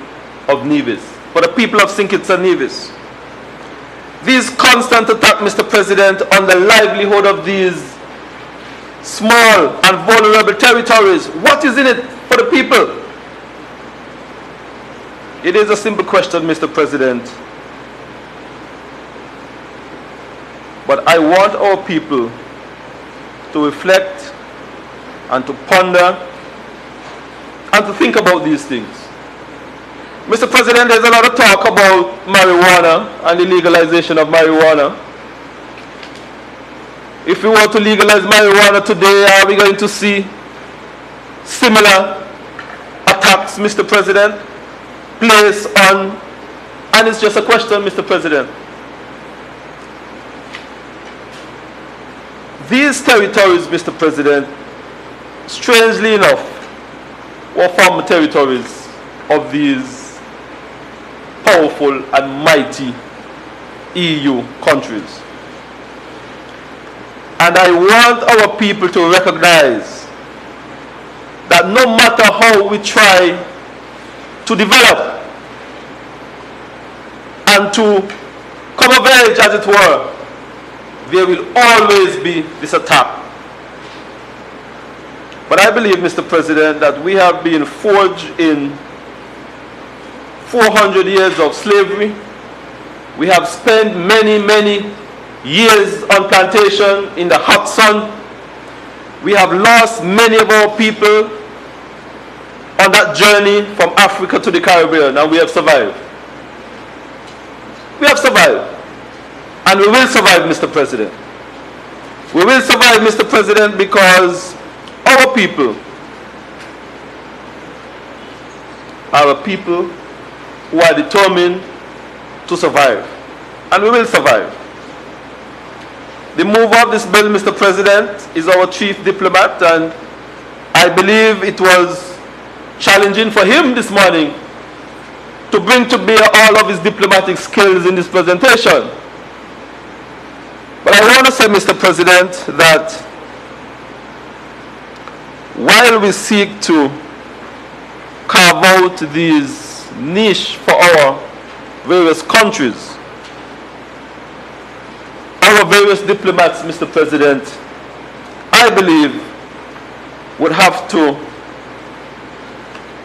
of Nevis, for the people of St. Kitts and Nevis? These constant attacks, Mr. President, on the livelihood of these small and vulnerable territories, what is in it for the people? It is a simple question, Mr. President. But I want our people to reflect and to ponder and to think about these things. Mr. President, there's a lot of talk about marijuana and the legalization of marijuana. If we were to legalize marijuana today, are we going to see similar attacks, Mr. President, placed on? And it's just a question, Mr. President. These territories, Mr. President, strangely enough, were former territories of these powerful and mighty EU countries. And I want our people to recognize that no matter how we try to develop and to come of age, as it were, there will always be this attack. But I believe, Mr. President, that we have been forged in 400 years of slavery. We have spent many, many years on plantation in the hot sun. We have lost many of our people on that journey from Africa to the Caribbean, and we have survived. We have survived. And we will survive, Mr. President. We will survive, Mr. President, because our people are a people who are determined to survive. And we will survive. The mover of this bill, Mr. President, is our chief diplomat, and I believe it was challenging for him this morning to bring to bear all of his diplomatic skills in this presentation. But I want to say, Mr. President, that while we seek to carve out these niche for our various countries, our various diplomats, Mr. President, I believe would have to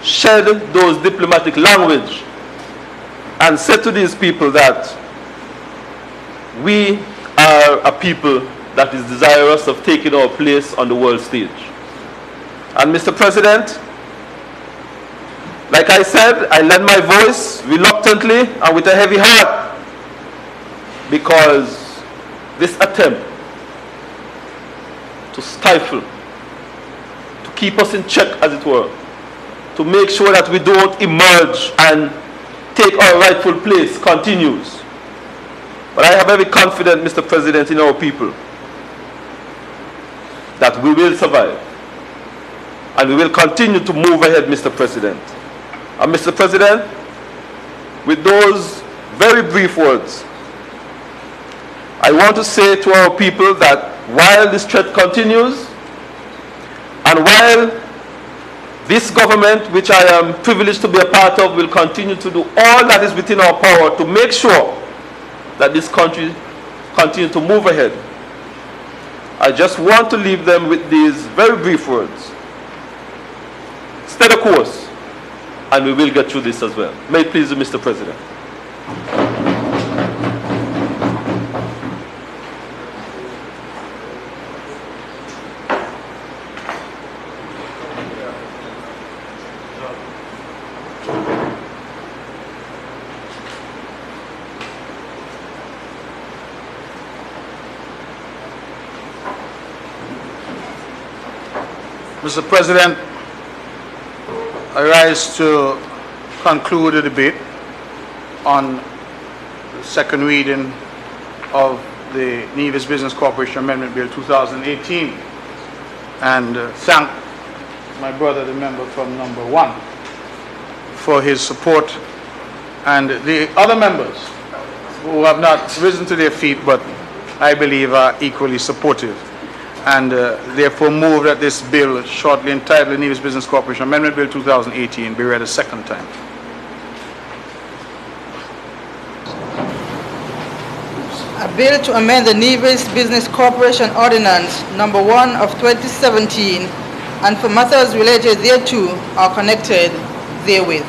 shed those diplomatic language and say to these people that we are a people that is desirous of taking our place on the world stage. And Mr. President, like I said, I lend my voice reluctantly and with a heavy heart, because this attempt to stifle, to keep us in check, as it were, to make sure that we don't emerge and take our rightful place continues. But I have every confidence, Mr. President, in our people that we will survive and we will continue to move ahead, Mr. President. And Mr. President, with those very brief words, I want to say to our people that while this threat continues, and while this government, which I am privileged to be a part of, will continue to do all that is within our power to make sure that this country continues to move ahead, I just want to leave them with these very brief words. Stay the course, and we will get through this as well. May it please you, Mr. President. Mr. President, I rise to conclude the debate on the second reading of the Nevis Business Corporation Amendment Bill 2018 and thank my brother, the member from number 1, for his support, and the other members who have not risen to their feet but I believe are equally supportive, and therefore move that this bill, shortly entitled the Nevis Business Corporation Amendment Bill 2018, be read a second time. A bill to amend the Nevis Business Corporation Ordinance number 1 of 2017 and for matters related thereto are connected therewith.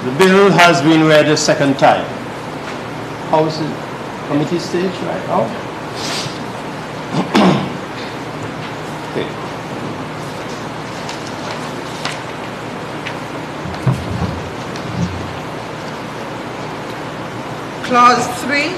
The bill has been read a second time. How is it? Committee stage right now? Okay. Clause 3.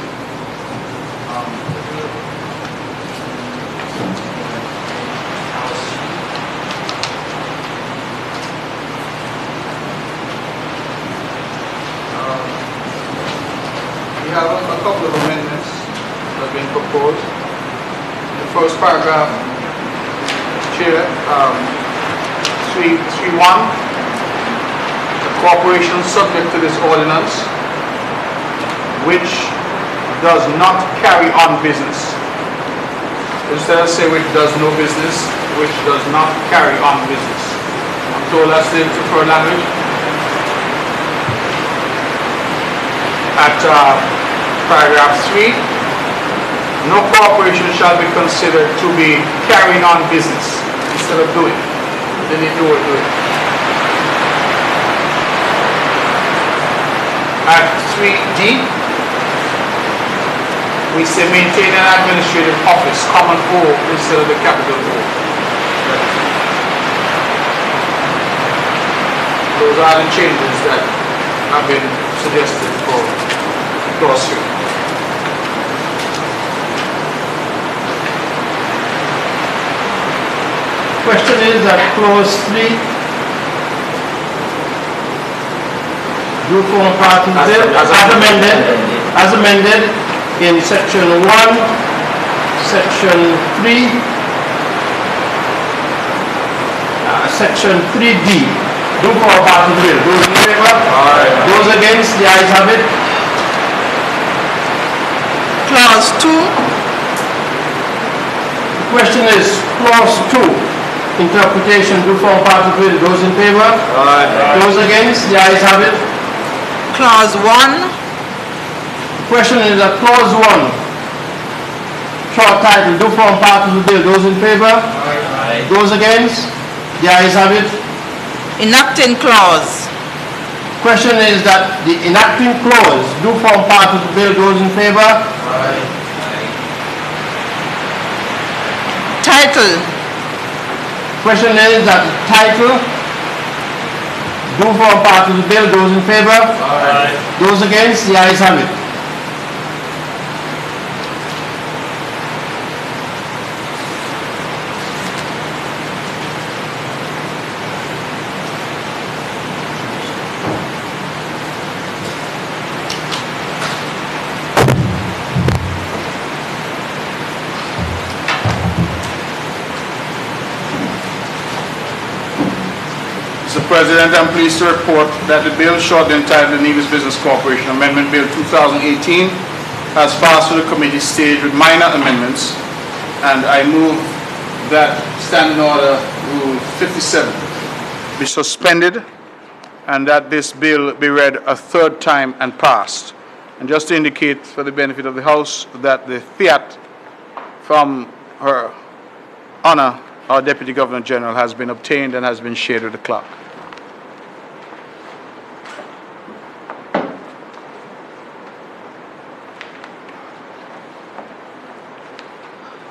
We have a couple of amendments that have been proposed. In the first paragraph, Chair, 3.1, the corporation subject to this ordinance which does not carry on business. Instead of say which does no business, which does not carry on business. I'm told that's the preferred language. At paragraph 3, no corporation shall be considered to be carrying on business instead of doing. They need to do it. At 3D, we say maintain an administrative office, common O instead of the capital O. Those are the changes that have been suggested for clause 3. Question is that clause 3 do form part of the bill as amended in section 1, section 3, section 3D. Do form part of the bill. Those in favor? Aye. Those against? The ayes have it. Clause 2. The question is clause 2. Interpretation do form part of the bill. Those in favor? Aye. Those against? The ayes have it. Clause 1. The question is that clause 1, short title, do form part of the bill. Those in favor? Aye. Those against? The ayes have it. Enacting clause. Question is that the enacting clause do form part of the bill. Those in favor? Aye. Title. Question is that the title do form part of the bill. Those in favor? Aye. Those against? The ayes have it. Mr. President, I'm pleased to report that the bill shortly entitled the Nevis Business Corporation Amendment Bill 2018 has passed through the committee stage with minor amendments, and I move that Standing Order Rule 57 be suspended and that this bill be read a third time and passed. And just to indicate for the benefit of the House that the fiat from Her Honor, our Deputy Governor General, has been obtained and has been shared with the clerk.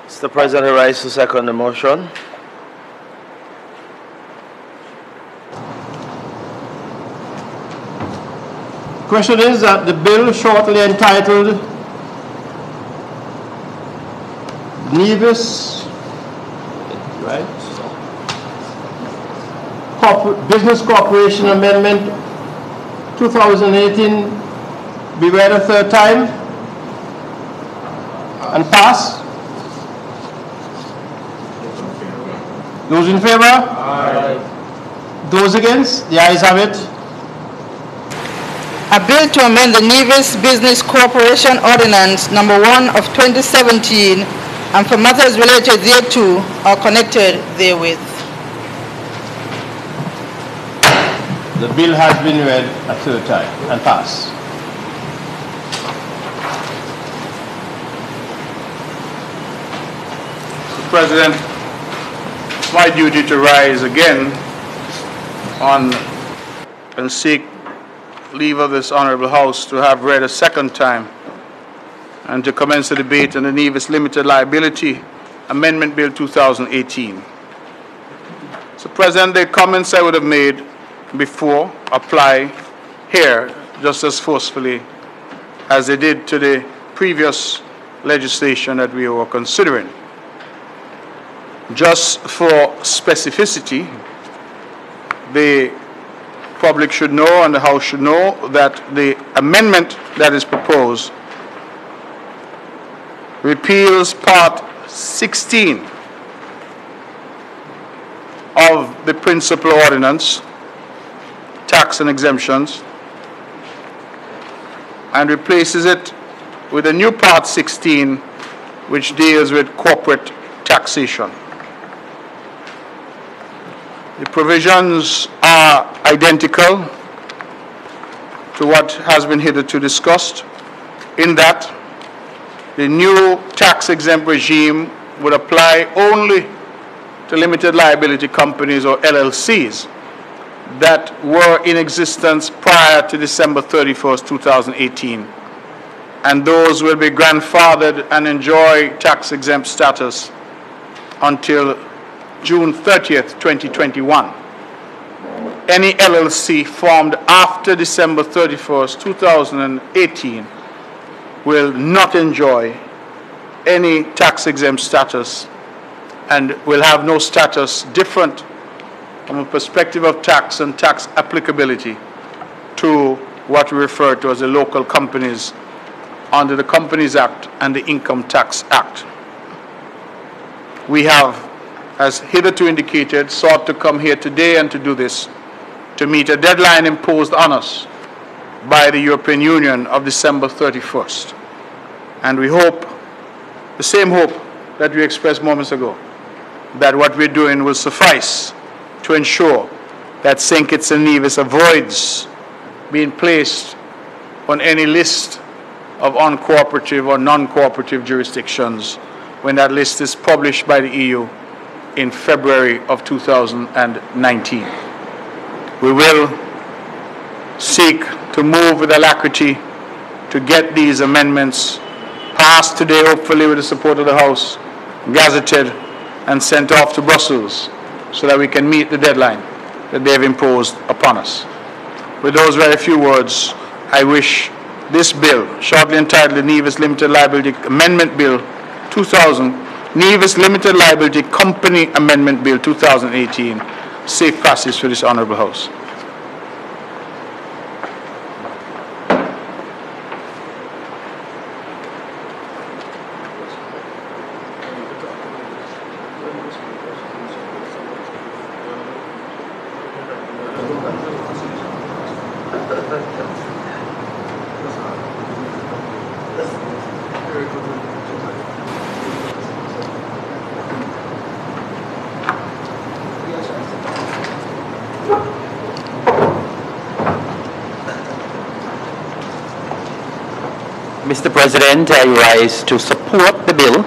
Mr. President, I rise to second the motion. Question is that the bill shortly entitled right? Business Corporation Amendment 2018 be read a third time and pass. Those in favor? Aye. Those against? The ayes have it. A bill to amend the Nevis Business Corporation Ordinance Number 1 of 2017 and for matters related thereto or connected therewith. The bill has been read a third time and passed. Mr. President, it's my duty to rise again on and seek leave of this honorable House to have read a second time and to commence the debate on the Nevis Limited Liability Amendment Bill 2018. Mr. President, the comments I would have made before apply here just as forcefully as they did to the previous legislation that we were considering. Just for specificity, the public should know and the House should know that the amendment that is proposed repeals Part 16 of the Principal Ordinance, Tax and Exemptions, and replaces it with a new Part 16 which deals with corporate taxation. The provisions are identical to what has been hitherto discussed, in that the new tax-exempt regime would apply only to limited liability companies or LLCs that were in existence prior to December 31st, 2018. And those will be grandfathered and enjoy tax-exempt status until June 30th, 2021. Any LLC formed after December 31st, 2018 will not enjoy any tax-exempt status and will have no status different from a perspective of tax and tax applicability to what we refer to as the local companies under the Companies Act and the Income Tax Act. We have, as hitherto indicated, sought to come here today and to do this to meet a deadline imposed on us by the European Union of December 31st. And we hope, the same hope that we expressed moments ago, that what we're doing will suffice to ensure that St. Kitts and Nevis avoids being placed on any list of uncooperative or non-cooperative jurisdictions when that list is published by the EU in February of 2019. We will seek to move with alacrity to get these amendments passed today, hopefully with the support of the House, gazetted and sent off to Brussels so that we can meet the deadline that they have imposed upon us. With those very few words, I wish this bill, shortly entitled the Nevis Limited Liability Amendment Bill 2000, Nevis Limited Liability Company Amendment Bill 2018, safe passage for this honorable House. Mr. President, I rise to support the bill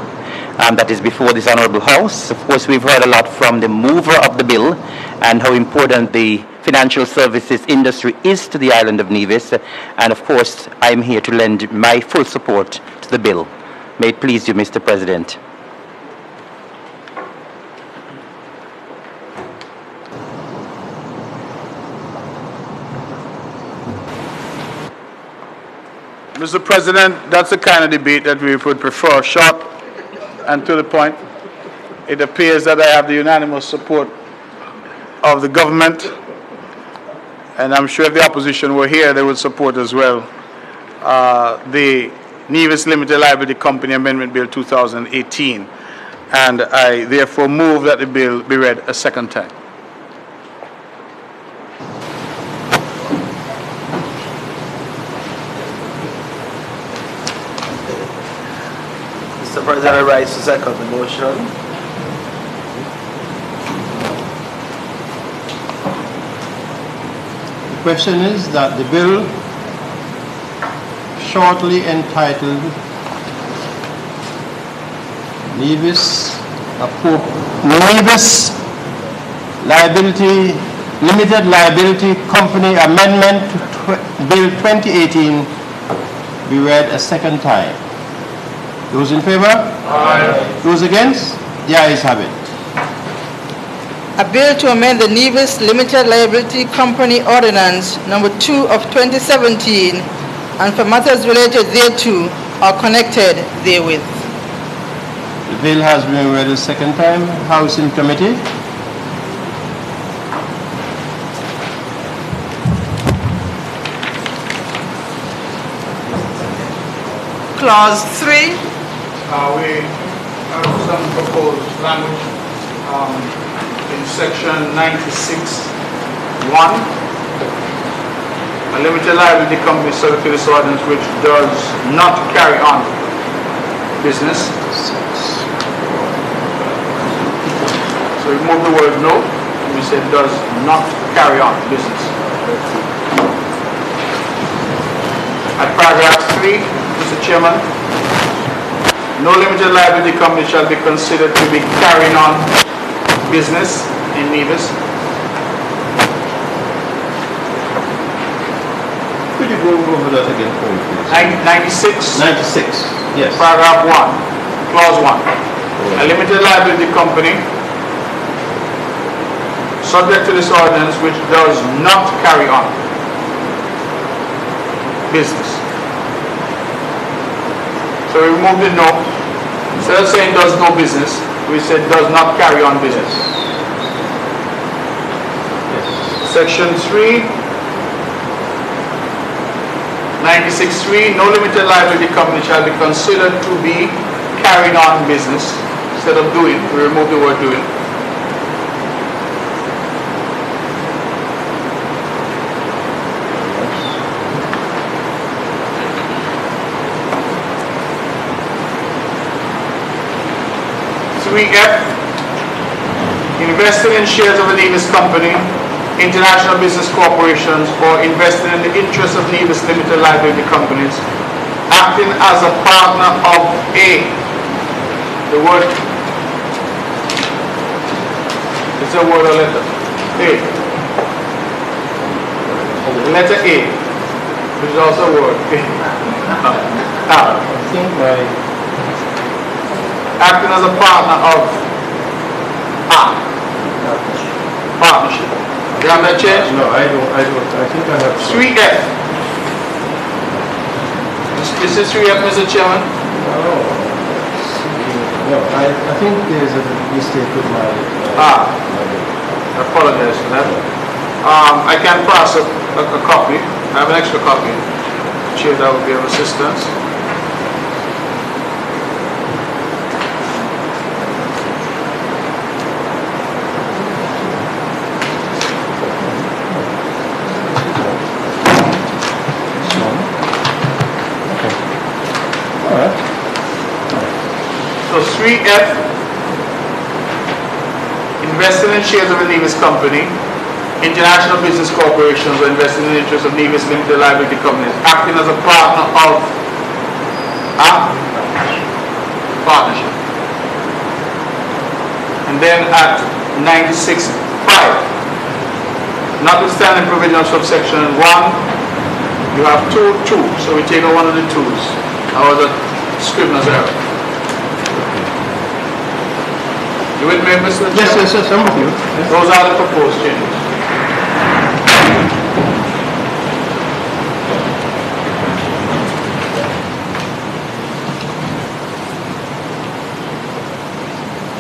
that is before this honorable House. Of course, we've heard a lot from the mover of the bill and how important the financial services industry is to the island of Nevis. And of course, I'm here to lend my full support to the bill. May it please you, Mr. President. Mr. President, that's the kind of debate that we would prefer, short and to the point. It appears that I have the unanimous support of the government, and I'm sure if the opposition were here, they would support as well the Nevis Limited Liability Company Amendment Bill 2018. And I therefore move that the bill be read a second time. Mr. President, I rise to second the motion. The question is that the bill shortly entitled Nevis Limited Liability Company Amendment Bill 2018 be read a second time. Those in favor? Aye. Those against? The ayes have it. A bill to amend the Nevis Limited Liability Company Ordinance Number 2 of 2017 and for matters related thereto or connected therewith. The bill has been read a second time. House in committee. Clause 3. We have some proposed language in section 96(1). A limited liability company subject to this ordinance which does not carry on business. So we remove the word no, and we say does not carry on business. At paragraph 3, Mr. Chairman, no limited liability company shall be considered to be carrying on business in Nevis. Could you go over that again for me, please? 96. 96, yes. Paragraph 1, clause 1. A limited liability company subject to this ordinance which does not carry on business. So we remove the no. Instead of saying does no business, we said does not carry on business. Yes. Section 3, 96(3), no limited liability company shall be considered to be carrying on business. Instead of doing, we remove the word doing. F, investing in shares of a Nevis company, international business corporations, or investing in the interests of Nevis limited liability companies, acting as a partner of a, the word, it's a word or letter, a, the letter A, which is also a word, acting as a partner of partnership. You have that change? No, I don't. I think I have 3F. This is 3F, Mr. Chairman? No, I think there's a mistake with my... I apologize for that. I can pass a copy. I have an extra copy. Chair, that would be of assistance. So 3F, investing in shares of a Nevis company, international business corporations, or investing in the interests of Nevis limited liability companies, acting as a partner of a partnership. And then at 96(5), notwithstanding provision of subsection 1, you have 2, so we take out one of the 2's. That was a scrivener's error. You with me, Mr. Chairman? Yes, I'm with you. Yes. Those are the proposed changes.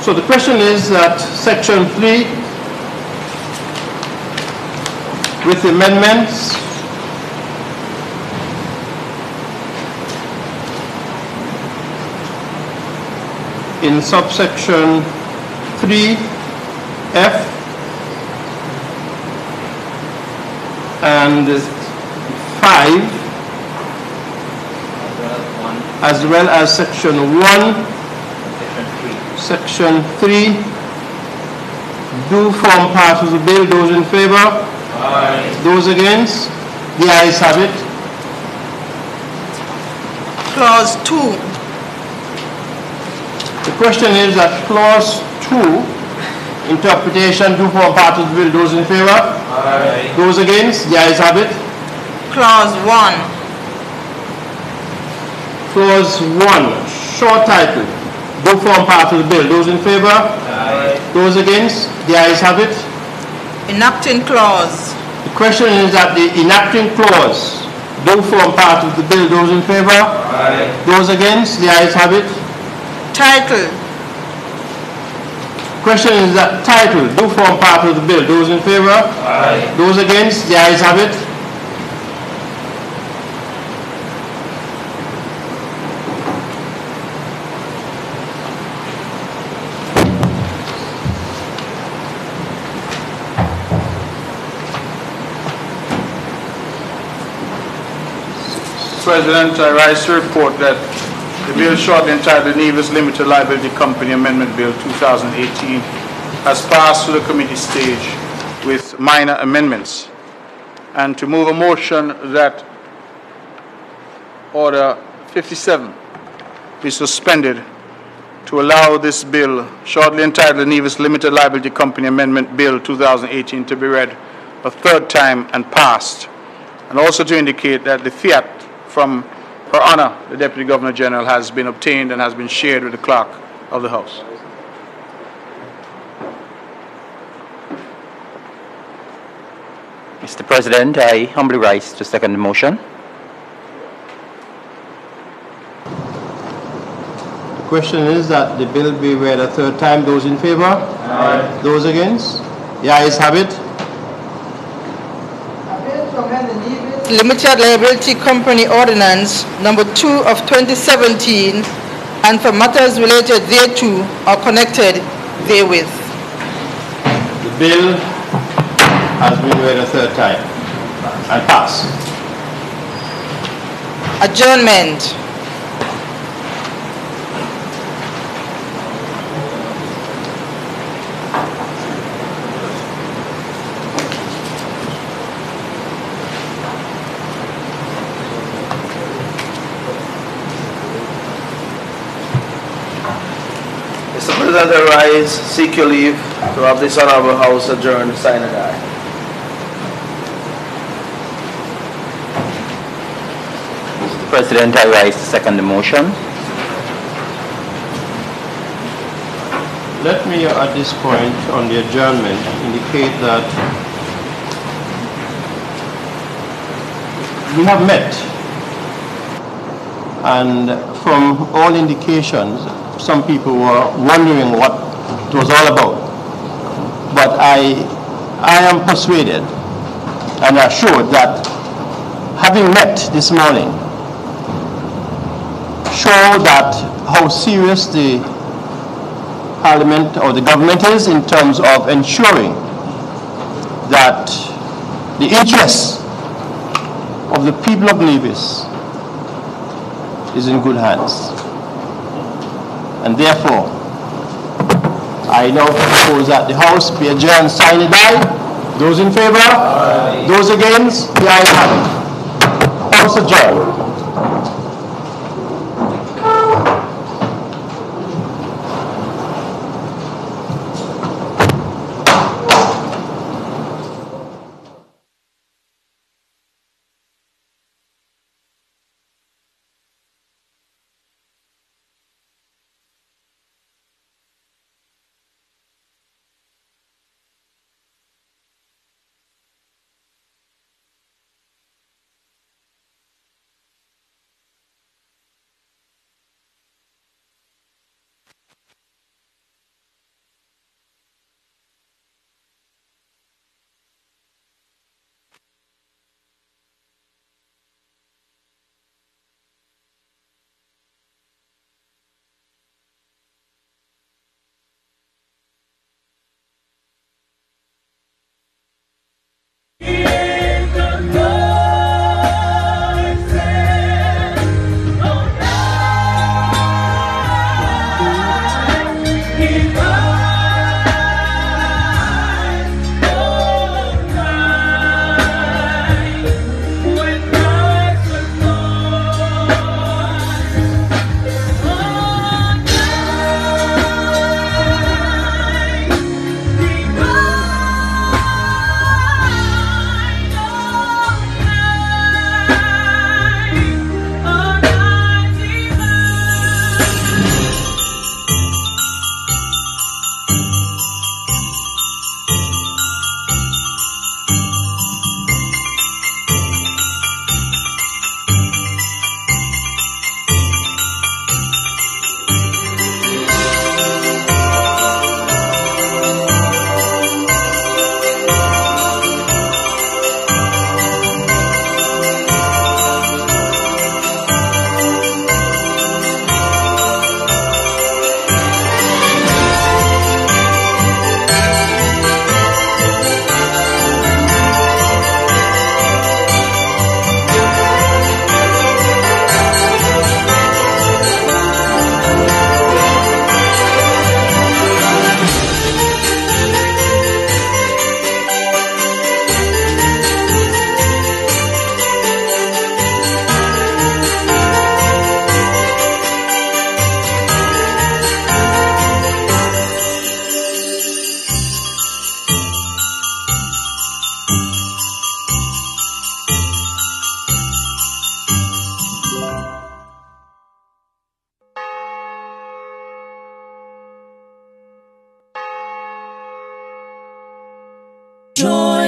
So the question is that section 3 with amendments in subsection 3F and 5 as well as section 1, section 3 do form part of the bill. Those in favor? Aye. Those against? The ayes have it. Clause 2. The question is that clause 2, interpretation, do form part of the bill. Those in favor? Aye. Those against? The ayes have it. Clause 1. Clause 1, short title, do form part of the bill. Those in favor? Aye. Those against? The ayes have it. Enacting clause. The question is that the enacting clause do form part of the bill. Those in favor? Aye. Those against? The ayes have it. Title. Question is that title do form part of the bill. Those in favor? Aye. Those against? The ayes have it. President, I rise to report that the bill shortly entitled Nevis Limited Liability Company Amendment Bill 2018 has passed through the committee stage with minor amendments, and to move a motion that Order 57 be suspended to allow this bill shortly entitled Nevis Limited Liability Company Amendment Bill 2018 to be read a third time and passed, and also to indicate that the fiat from Her Honor, the Deputy Governor General, has been obtained and has been shared with the Clerk of the House. Mr. President, I humbly rise to second the motion. The question is that the bill be read a third time. Those in favor? Aye. Those against? The ayes have it. Limited Liability Company Ordinance number 2 of 2017 and for matters related thereto or connected therewith. The bill has been read a third time and passed. Adjournment. Mr. President, I rise, seek your leave to have this honorable house adjourned, sign and die. Mr. President, I rise to second the motion. Let me at this point on the adjournment indicate that we have met, and from all indications some people were wondering what it was all about. But I am persuaded and assured that having met this morning show that how serious the Parliament or the government is in terms of ensuring that the interests of the people of Nevis is in good hands. And therefore, I now propose that the House be adjourned, sign and die. Those in favor? Aye. Those against? The ayes have it. House adjourned.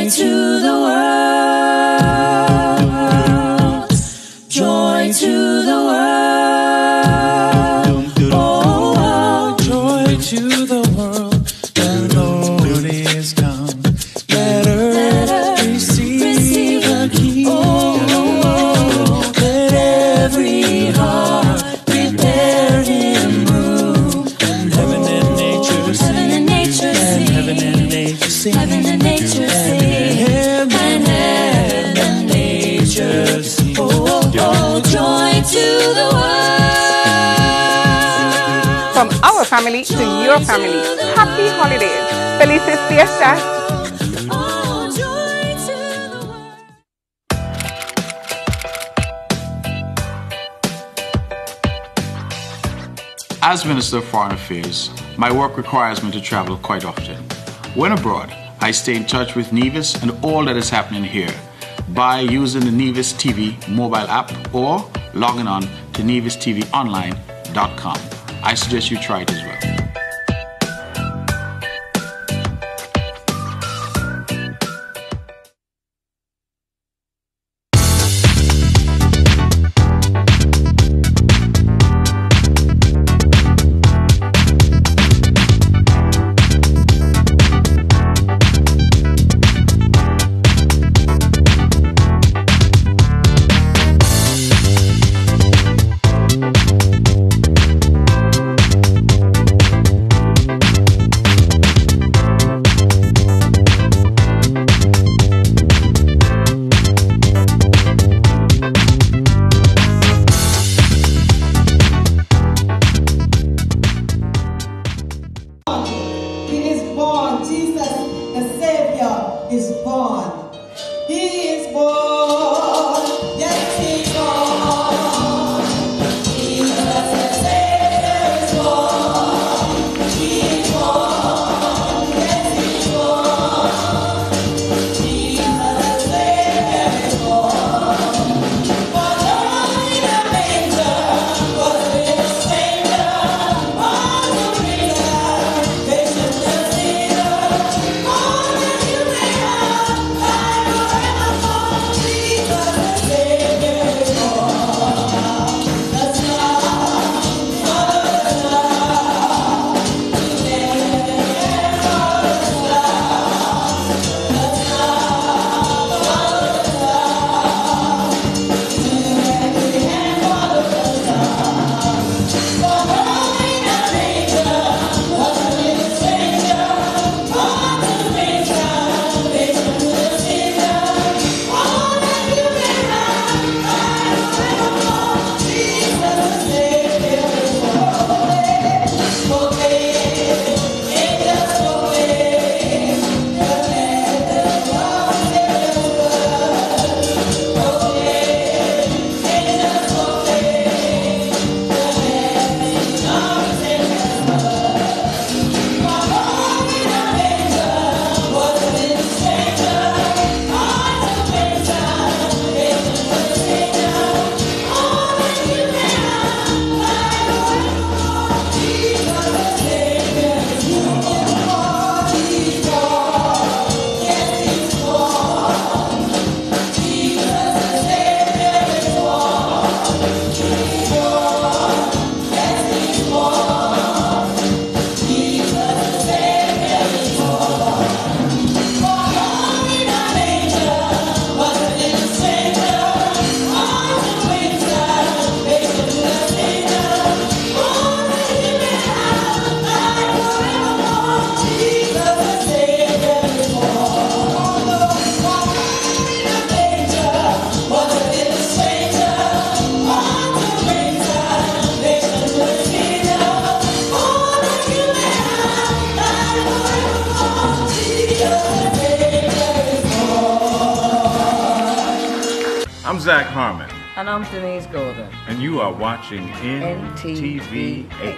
to the world. Joy to the world. Oh, joy to the world. The Lord is come. Let earth receive the King. Let every heart prepare Him room. And heaven and nature sing. Heaven and nature sing. Heaven and nature sing. Heaven and nature sing. And heaven and nature sing. Oh, joy to the world. From our family to your family, happy holidays. Felices fiestas. As Minister of Foreign Affairs, my work requires me to travel quite often. When abroad, I stay in touch with Nevis and all that is happening here by using the Nevis TV mobile app or logging on to nevistvonline.com. I suggest you try it as well. I'm Zach Harmon. And I'm Denise Golden. And you are watching NTV 8.